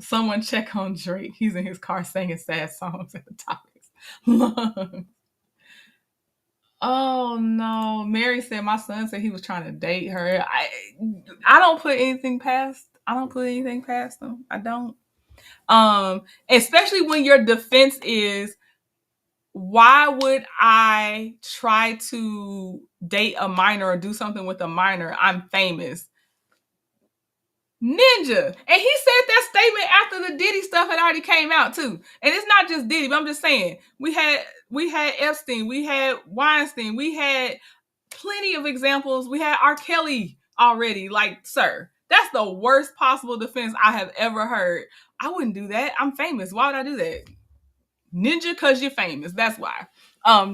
Someone check on Drake. He's in his car singing sad songs at the top of his lungs. Oh no. Mary said my son said he was trying to date her. I don't put anything past them. I don't. Especially when your defense is, why would I try to date a minor or do something with a minor? I'm famous. Ninja. And he said that statement after the Diddy stuff had already came out too. And it's not just Diddy, but I'm just saying, we had Epstein, we had Weinstein, we had plenty of examples. We had R. Kelly already. Like, sir, that's the worst possible defense I have ever heard. I wouldn't do that. I'm famous. Why would I do that? Ninja, because you're famous. That's why.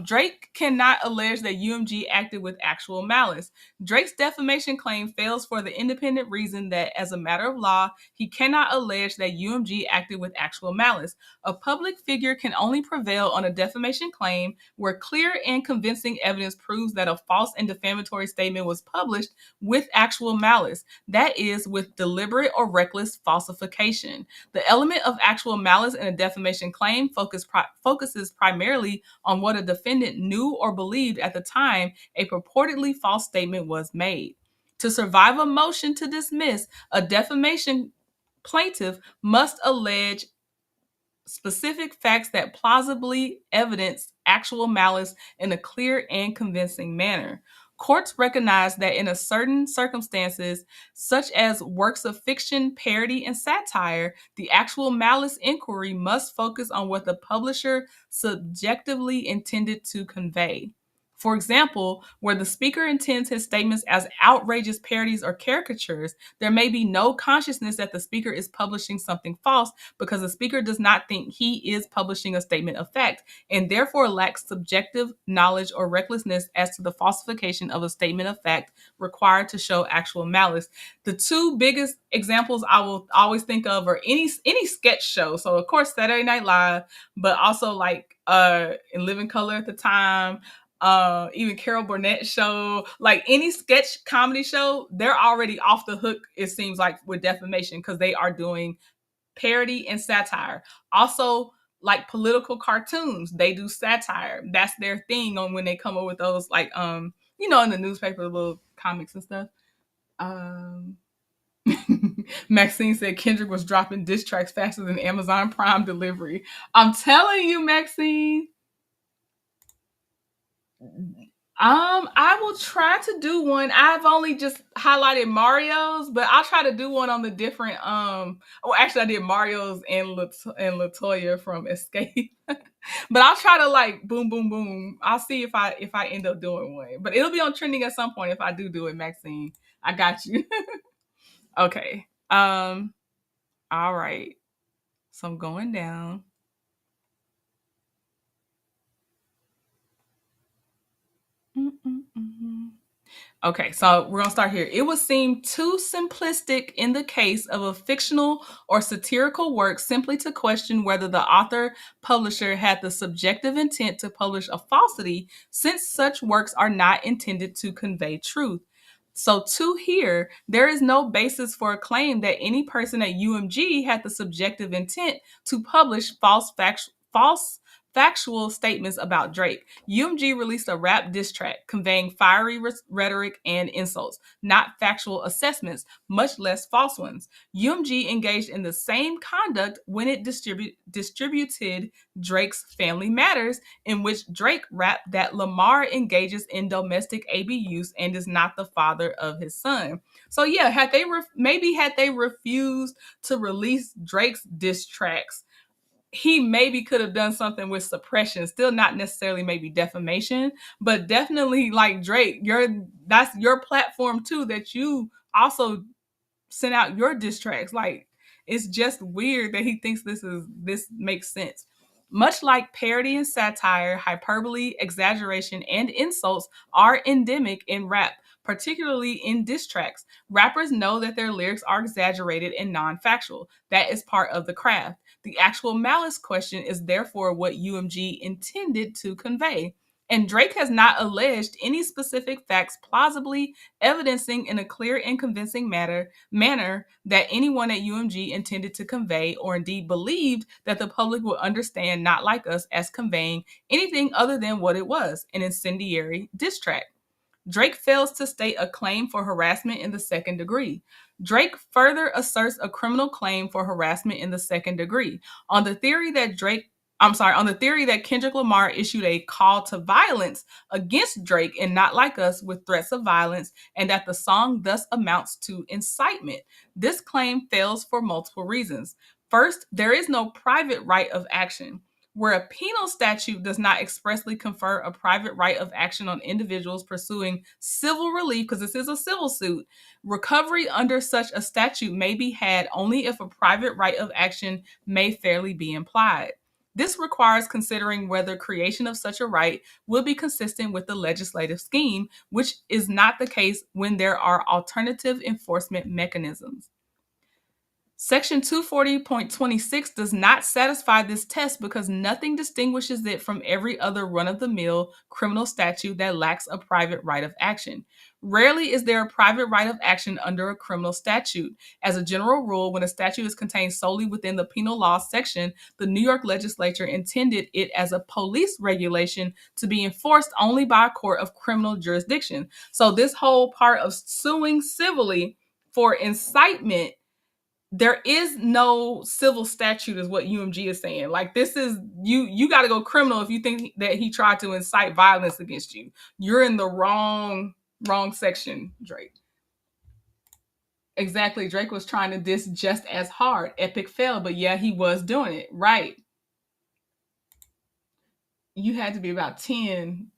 Drake cannot allege that UMG acted with actual malice. Drake's defamation claim fails for the independent reason that, as a matter of law, he cannot allege that UMG acted with actual malice. A public figure can only prevail on a defamation claim where clear and convincing evidence proves that a false and defamatory statement was published with actual malice, that is, with deliberate or reckless falsification. The element of actual malice in a defamation claim focuses primarily on what a defendant knew or believed at the time a purportedly false statement was made. To survive a motion to dismiss, a defamation plaintiff must allege specific facts that plausibly evidence actual malice in a clear and convincing manner. Courts recognize that in a certain circumstances, such as works of fiction, parody, and satire, the actual malice inquiry must focus on what the publisher subjectively intended to convey. For example, where the speaker intends his statements as outrageous parodies or caricatures, there may be no consciousness that the speaker is publishing something false because the speaker does not think he is publishing a statement of fact and therefore lacks subjective knowledge or recklessness as to the falsification of a statement of fact required to show actual malice. The two biggest examples I will always think of are any sketch show. So of course Saturday Night Live, but also like in Living Color at the time, even Carol Burnett show, like any sketch comedy show, they're already off the hook, it seems like, with defamation because they are doing parody and satire. Also, like political cartoons, they do satire. That's their thing on when they come up with those, like in the newspaper, little comics and stuff. Maxine said Kendrick was dropping diss tracks faster than Amazon Prime delivery. I'm telling you, Maxine. I will try to do one. I've only just highlighted Mario's, but I'll try to do one on the different. Actually, I did Mario's and Latoya from Escape, but I'll try to like boom, boom, boom. I'll see if I end up doing one, but it'll be on trending at some point if I do it, Maxine. I got you. Okay. All right. So I'm going down. Okay, so we're going to start here. It would seem too simplistic in the case of a fictional or satirical work simply to question whether the author-publisher had the subjective intent to publish a falsity, since such works are not intended to convey truth. So to here, there is no basis for a claim that any person at UMG had the subjective intent to publish false factual statements about Drake. UMG released a rap diss track conveying fiery rhetoric and insults, not factual assessments, much less false ones. UMG engaged in the same conduct when it distributed Drake's Family Matters, in which Drake rapped that Lamar engages in domestic abuse and is not the father of his son. So yeah, had they refused to release Drake's diss tracks, he maybe could have done something with suppression, still not necessarily maybe defamation, but definitely like Drake, that's your platform too, that you also sent out your diss tracks. Like, it's just weird that he thinks this makes sense. Much like parody and satire, hyperbole, exaggeration, and insults are endemic in rap, particularly in diss tracks. Rappers know that their lyrics are exaggerated and non-factual. That is part of the craft. The actual malice question is therefore what UMG intended to convey. And Drake has not alleged any specific facts plausibly evidencing in a clear and convincing manner that anyone at UMG intended to convey or indeed believed that the public would understand Not Like Us as conveying anything other than what it was, an incendiary diss track. Drake fails to state a claim for harassment in the second degree. Drake further asserts a criminal claim for harassment in the second degree on the theory that Kendrick Lamar issued a call to violence against Drake and Not Like Us with threats of violence, and that the song thus amounts to incitement. This claim fails for multiple reasons. First, there is no private right of action. Where a penal statute does not expressly confer a private right of action on individuals pursuing civil relief, because this is a civil suit, recovery under such a statute may be had only if a private right of action may fairly be implied. This requires considering whether creation of such a right will be consistent with the legislative scheme, which is not the case when there are alternative enforcement mechanisms. Section 240.26 does not satisfy this test because nothing distinguishes it from every other run-of-the-mill criminal statute that lacks a private right of action. Rarely is there a private right of action under a criminal statute. As a general rule, when a statute is contained solely within the penal law section, the New York legislature intended it as a police regulation to be enforced only by a court of criminal jurisdiction. So this whole part of suing civilly for incitement, there is no civil statute is what UMG is saying. Like, this is you got to go criminal if you think that he tried to incite violence against you. You're in the wrong section, Drake. Exactly. Drake was trying to diss just as hard. Epic fail, but yeah, he was doing it. Right. You had to be about 10.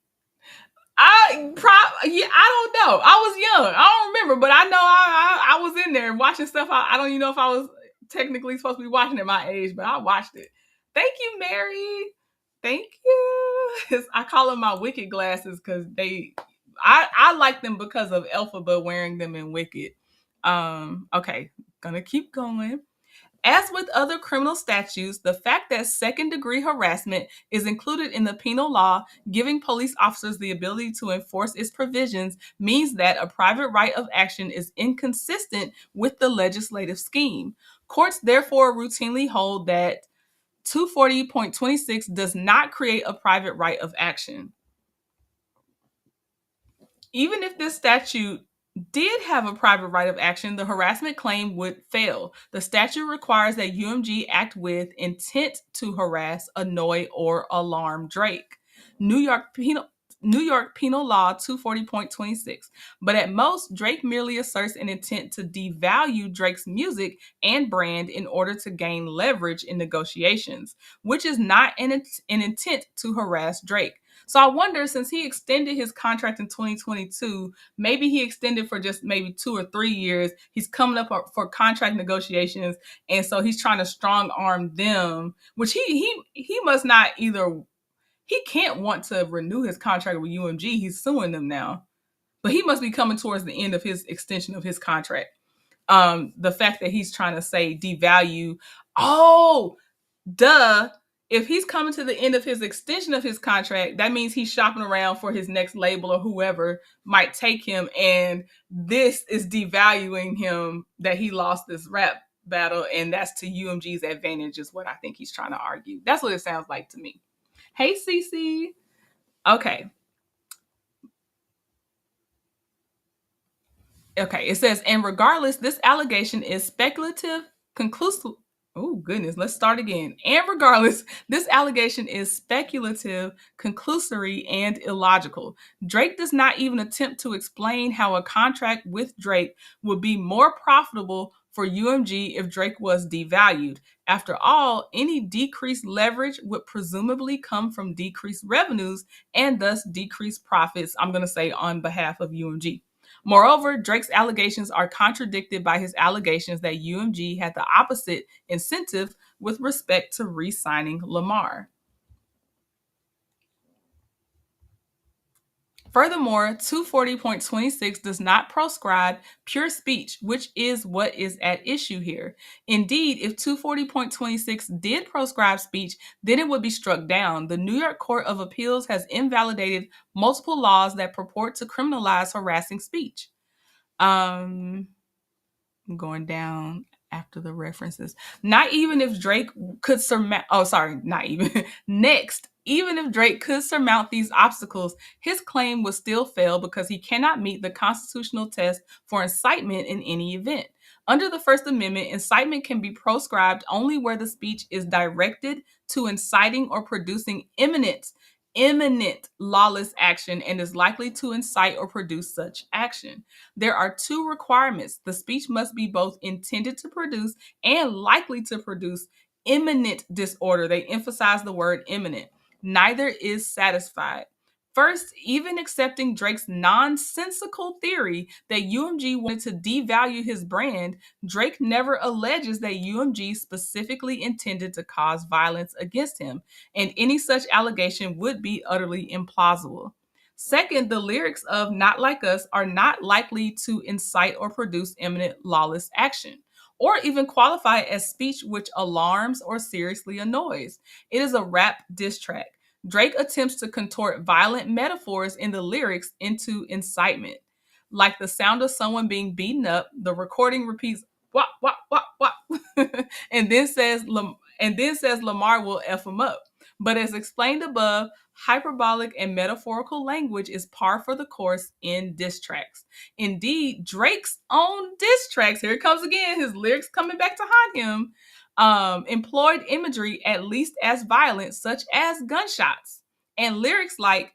I don't know. I was young. I don't remember, but I know I was in there watching stuff. I don't even know if I was technically supposed to be watching at my age, but I watched it. Thank you, Mary. Thank you. I call them my Wicked glasses because I like them because of Elphaba wearing them in Wicked. Okay, gonna keep going. As with other criminal statutes, the fact that second-degree harassment is included in the penal law, giving police officers the ability to enforce its provisions, means that a private right of action is inconsistent with the legislative scheme. Courts therefore routinely hold that 240.26 does not create a private right of action. Even if this statute did have a private right of action, the harassment claim would fail. The statute requires that UMG act with intent to harass, annoy, or alarm Drake. New York Penal Law 240.26. But at most, Drake merely asserts an intent to devalue Drake's music and brand in order to gain leverage in negotiations, which is not an intent to harass Drake. So I wonder, since he extended his contract in 2022, maybe he extended for just maybe 2 or 3 years. He's coming up for contract negotiations, and so he's trying to strong arm them, which he must not either. He can't want to renew his contract with UMG. He's suing them now, but he must be coming towards the end of his extension of his contract. The fact that he's trying to say devalue. Oh, duh. If he's coming to the end of his extension of his contract, that means he's shopping around for his next label or whoever might take him. And this is devaluing him that he lost this rap battle. And that's to UMG's advantage is what I think he's trying to argue. That's what it sounds like to me. Hey, Cece. Okay. Okay. It says, and regardless, this allegation is speculative, conclusive. Oh, goodness. Let's start again. And regardless, this allegation is speculative, conclusory, and illogical. Drake does not even attempt to explain how a contract with Drake would be more profitable for UMG if Drake was devalued. After all, any decreased leverage would presumably come from decreased revenues and thus decreased profits, I'm going to say on behalf of UMG. Moreover, Drake's allegations are contradicted by his allegations that UMG had the opposite incentive with respect to re-signing Lamar. Furthermore, 240.26 does not proscribe pure speech, which is what is at issue here. Indeed, if 240.26 did proscribe speech, then it would be struck down. The New York Court of Appeals has invalidated multiple laws that purport to criminalize harassing speech. I'm going down after the references. Not even if Drake could surmount, oh, sorry, not even. Next, even if Drake could surmount these obstacles, his claim would still fail because he cannot meet the constitutional test for incitement in any event. Under the First Amendment, incitement can be proscribed only where the speech is directed to inciting or producing imminent lawless action and is likely to incite or produce such action. There are two requirements. The speech must be both intended to produce and likely to produce imminent disorder. They emphasize the word imminent. Neither is satisfied. First, even accepting Drake's nonsensical theory that UMG wanted to devalue his brand, Drake never alleges that UMG specifically intended to cause violence against him, and any such allegation would be utterly implausible. Second, the lyrics of Not Like Us are not likely to incite or produce imminent lawless action, or even qualify as speech which alarms or seriously annoys. It is a rap diss track. Drake attempts to contort violent metaphors in the lyrics into incitement. Like the sound of someone being beaten up, the recording repeats wop wop wop wop, and then says Lamar will f him up. But as explained above, hyperbolic and metaphorical language is par for the course in diss tracks. Indeed, Drake's own diss tracks, here it comes again, his lyrics coming back to haunt him, employed imagery at least as violent, such as gunshots, and lyrics like,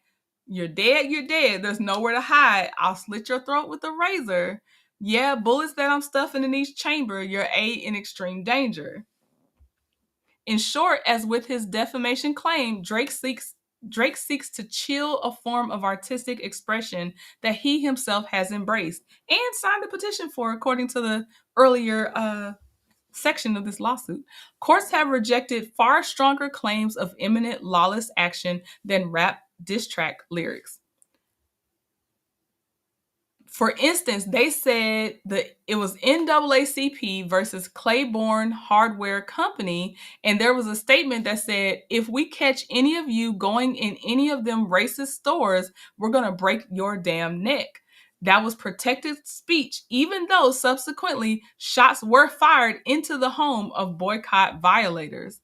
you're dead, there's nowhere to hide, I'll slit your throat with a razor. Yeah, bullets that I'm stuffing in each chamber, you're in extreme danger. In short, as with his defamation claim, Drake seeks to chill a form of artistic expression that he himself has embraced and signed a petition for, according to the earlier section of this lawsuit. Courts have rejected far stronger claims of imminent lawless action than rap diss track lyrics. For instance, they said that it was NAACP versus Claiborne Hardware Company, and there was a statement that said, if we catch any of you going in any of them racist stores, we're going to break your damn neck. That was protected speech, even though subsequently shots were fired into the home of boycott violators.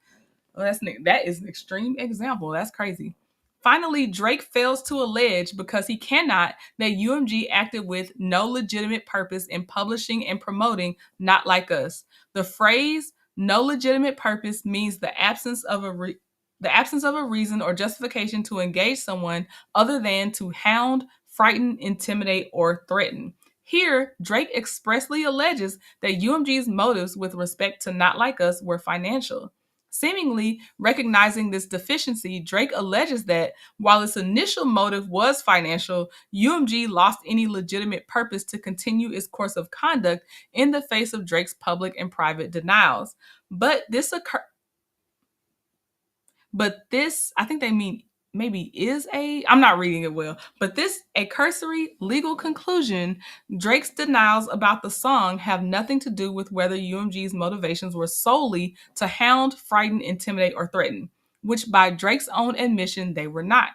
Well, that is an extreme example. That's crazy. Finally, Drake fails to allege, because he cannot, that UMG acted with no legitimate purpose in publishing and promoting Not Like Us. The phrase "no legitimate purpose" means the absence of a reason or justification to engage someone other than to hound, frighten, intimidate, or threaten. Here, Drake expressly alleges that UMG's motives with respect to Not Like Us were financial. Seemingly recognizing this deficiency, Drake alleges that while its initial motive was financial, UMG lost any legitimate purpose to continue its course of conduct in the face of Drake's public and private denials. But this, I think they mean maybe I'm not reading it well, but this a cursory legal conclusion. Drake's denials about the song have nothing to do with whether UMG's motivations were solely to hound, frighten, intimidate, or threaten, which by Drake's own admission, they were not.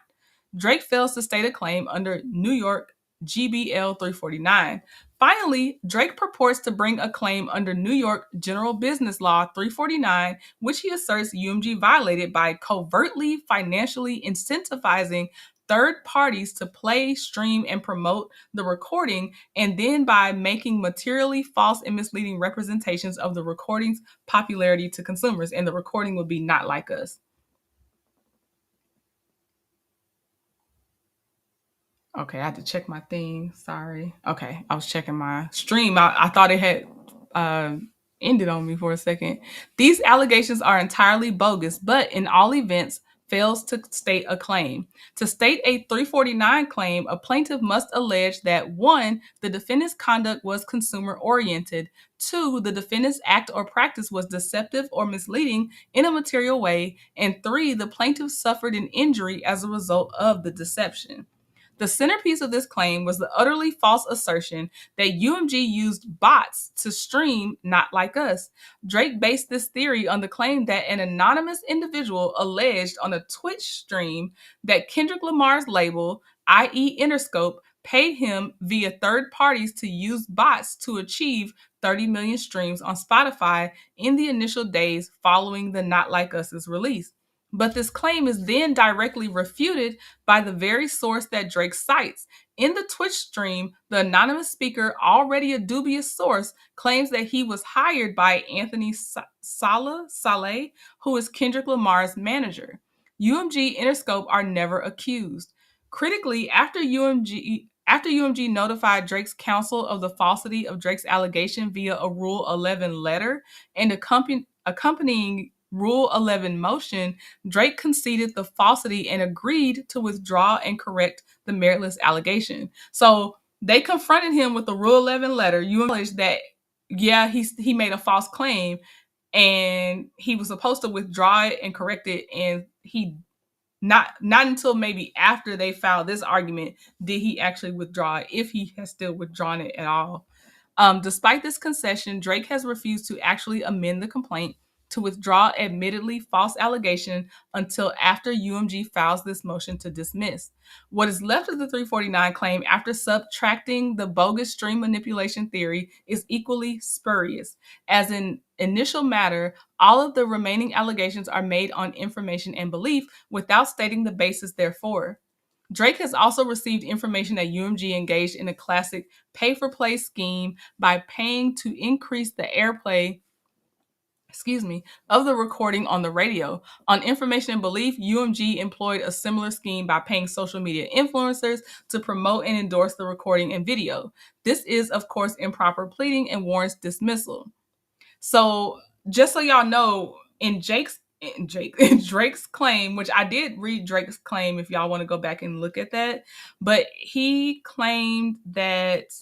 Drake fails to state a claim under New York GBL 349. Finally, Drake purports to bring a claim under New York General Business Law 349, which he asserts UMG violated by covertly financially incentivizing third parties to play, stream, and promote the recording, and then by making materially false and misleading representations of the recording's popularity to consumers. And the recording would be Not Like Us. Okay, I had to check my thing. Sorry. Okay, I was checking my stream. I thought it had ended on me for a second. These allegations are entirely bogus, but in all events, fails to state a claim. To state a 349 claim, a plaintiff must allege that 1. The defendant's conduct was consumer oriented, 2. The defendant's act or practice was deceptive or misleading in a material way, and 3. The plaintiff suffered an injury as a result of the deception. The centerpiece of this claim was the utterly false assertion that UMG used bots to stream Not Like Us. Drake based this theory on the claim that an anonymous individual alleged on a Twitch stream that Kendrick Lamar's label, i.e. Interscope, paid him via third parties to use bots to achieve 30 million streams on Spotify in the initial days following the Not Like Us's release. But this claim is then directly refuted by the very source that Drake cites. In the Twitch stream, the anonymous speaker, already a dubious source, claims that he was hired by Anthony Saleh, who is Kendrick Lamar's manager. UMG Interscope are never accused. Critically, after UMG notified Drake's counsel of the falsity of Drake's allegation via a Rule 11 letter and accompanying Rule 11 motion, Drake conceded the falsity and agreed to withdraw and correct the meritless allegation. So they confronted him with the Rule 11 letter. You acknowledge that, yeah, he made a false claim and he was supposed to withdraw it and correct it, and he not until maybe after they filed this argument did he actually withdraw it, if he has still withdrawn it at all. Despite this concession, Drake has refused to actually amend the complaint to withdraw admittedly false allegation until after UMG files this motion to dismiss. What is left of the 349 claim after subtracting the bogus stream manipulation theory is equally spurious. As an initial matter, all of the remaining allegations are made on information and belief without stating the basis therefor. Drake has also received information that UMG engaged in a classic pay-for-play scheme by paying to increase the airplay of the recording on the radio. On information and belief, UMG employed a similar scheme by paying social media influencers to promote and endorse the recording and video. This is, of course, improper pleading and warrants dismissal. So, just so y'all know, in Drake's claim, which I did read Drake's claim if y'all want to go back and look at that, but he claimed that,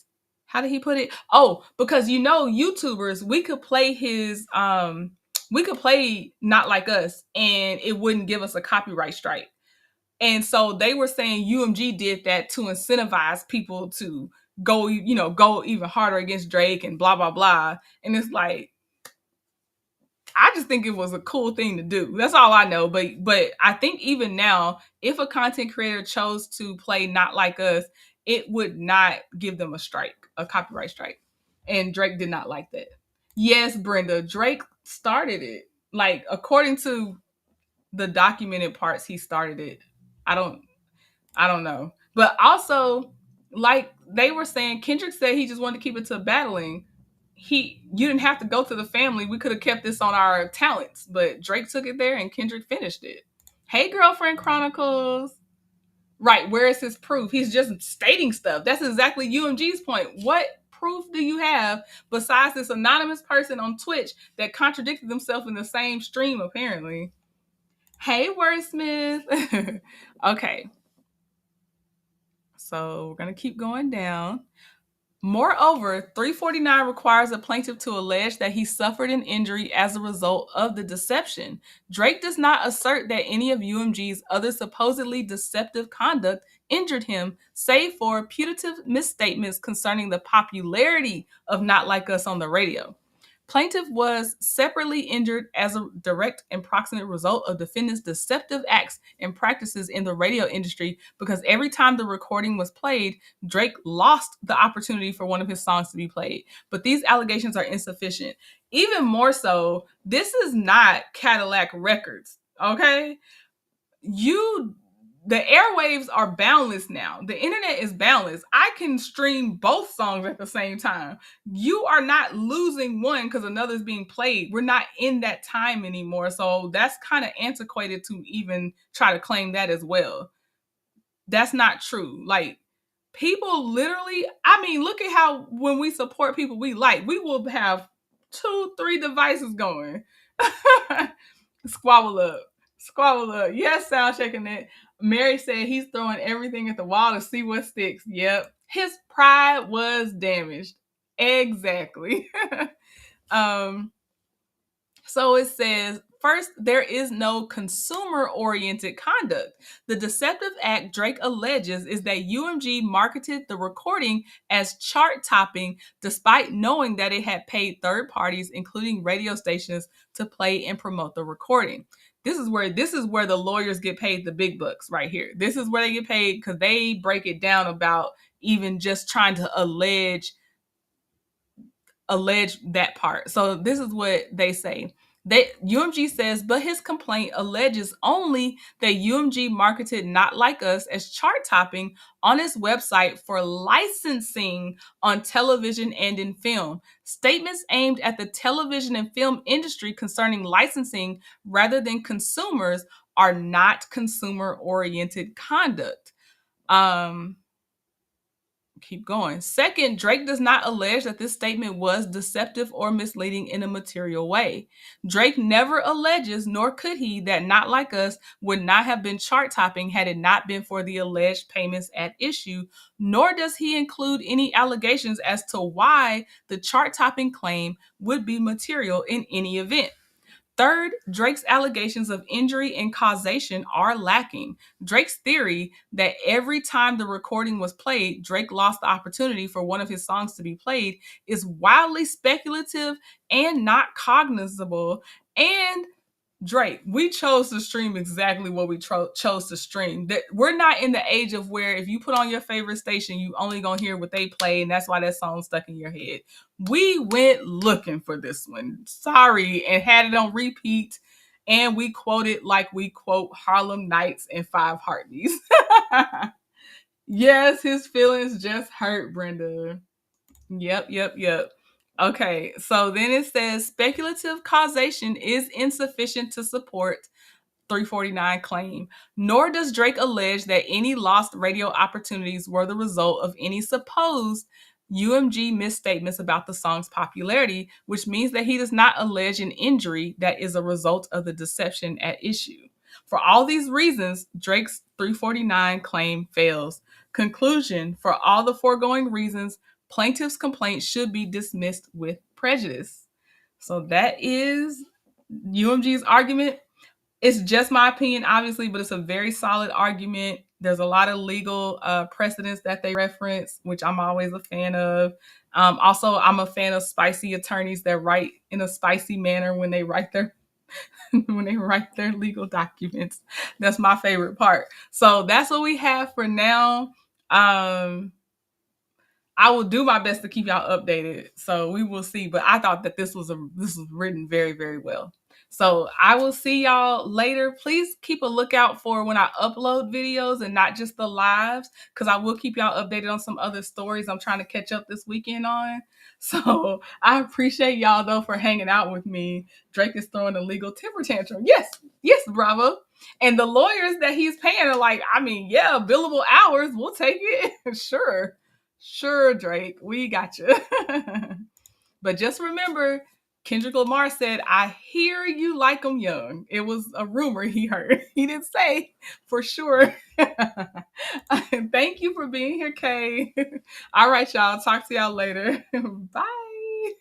how did he put it? Oh, because YouTubers, we could play Not Like Us and it wouldn't give us a copyright strike. And so they were saying UMG did that to incentivize people to go even harder against Drake and blah, blah, blah. And it's like, I just think it was a cool thing to do. That's all I know. But I think even now, if a content creator chose to play Not Like Us, it would not give them a copyright strike. And Drake did not like that. Yes, Brenda, Drake started it. Like, according to the documented parts, he started it. I don't know. But also, like they were saying, Kendrick said he just wanted to keep it to battling. You didn't have to go to the family. We could have kept this on our talents, but Drake took it there and Kendrick finished it. Hey, Girlfriend Chronicles. Right, where is his proof? He's just stating stuff. That's exactly UMG's point. What proof do you have besides this anonymous person on Twitch that contradicted themselves in the same stream, apparently? Hey, Wordsmith. Okay. So we're going to keep going down. Moreover, 349 requires a plaintiff to allege that he suffered an injury as a result of the deception. Drake does not assert that any of UMG's other supposedly deceptive conduct injured him, save for putative misstatements concerning the popularity of Not Like Us on the radio. Plaintiff was separately injured as a direct and proximate result of defendant's deceptive acts and practices in the radio industry, because every time the recording was played, Drake lost the opportunity for one of his songs to be played. But these allegations are insufficient. Even more so, this is not Cadillac Records, okay? The airwaves are boundless now. The internet is boundless. I can stream both songs at the same time. You are not losing one because another's being played. We're not in that time anymore. So that's kind of antiquated to even try to claim that as well. That's not true. Like, people literally, look at how when we support people we like, we will have 2-3 devices going. Squabble up. Squabble up. Yes, sound checking it. Mary said he's throwing everything at the wall to see what sticks. Yep. His pride was damaged. Exactly. um, so it says, first, there is no consumer oriented conduct. The deceptive act Drake alleges is that UMG marketed the recording as chart topping despite knowing that it had paid third parties, including radio stations, to play and promote the recording. This is where the lawyers get paid the big bucks right here. This is where they get paid because they break it down about even just trying to allege that part. So this is what they say. UMG says, but his complaint alleges only that UMG marketed Not Like Us as chart topping on its website for licensing on television and in film. Statements aimed at the television and film industry concerning licensing rather than consumers are not consumer oriented conduct. Keep going. Second, Drake does not allege that this statement was deceptive or misleading in a material way. Drake never alleges, nor could he, that Not Like Us would not have been chart topping had it not been for the alleged payments at issue, nor does he include any allegations as to why the chart topping claim would be material in any event. Third, Drake's allegations of injury and causation are lacking. Drake's theory that every time the recording was played, Drake lost the opportunity for one of his songs to be played is wildly speculative and not cognizable. And Drake, we chose to stream exactly what we chose to stream. That we're not in the age of where if you put on your favorite station, you only gonna hear what they play, and that's why that song's stuck in your head. We went looking for this one. Sorry, and had it on repeat, and we quoted like we quote Harlem Nights and Five Heartbeats. Yes, his feelings just hurt, Brenda. Yep. Okay, so then it says speculative causation is insufficient to support 349 claim, nor does Drake allege that any lost radio opportunities were the result of any supposed UMG misstatements about the song's popularity, which means that he does not allege an injury that is a result of the deception at issue. For all these reasons, Drake's 349 claim fails. Conclusion: for all the foregoing reasons, plaintiff's complaint should be dismissed with prejudice. So that is UMG's argument. It's just my opinion, obviously, but it's a very solid argument. There's a lot of legal precedents that they reference, which I'm always a fan of. Also, I'm a fan of spicy attorneys that write in a spicy manner when they write their when they write their legal documents. That's my favorite part. So that's what we have for now. I will do my best to keep y'all updated. So we will see. But I thought that this was written very, very well. So I will see y'all later. Please keep a lookout for when I upload videos and not just the lives, because I will keep y'all updated on some other stories I'm trying to catch up this weekend on. So I appreciate y'all though for hanging out with me. Drake is throwing a legal temper tantrum. Yes, bravo. And the lawyers that he's paying are like, I mean, yeah, billable hours, we'll take it. Sure, Drake, we got you. But just remember, Kendrick Lamar said, I hear you like them young. It was a rumor he heard. He didn't say for sure. Thank you for being here, Kay. All right, y'all. Talk to y'all later. Bye.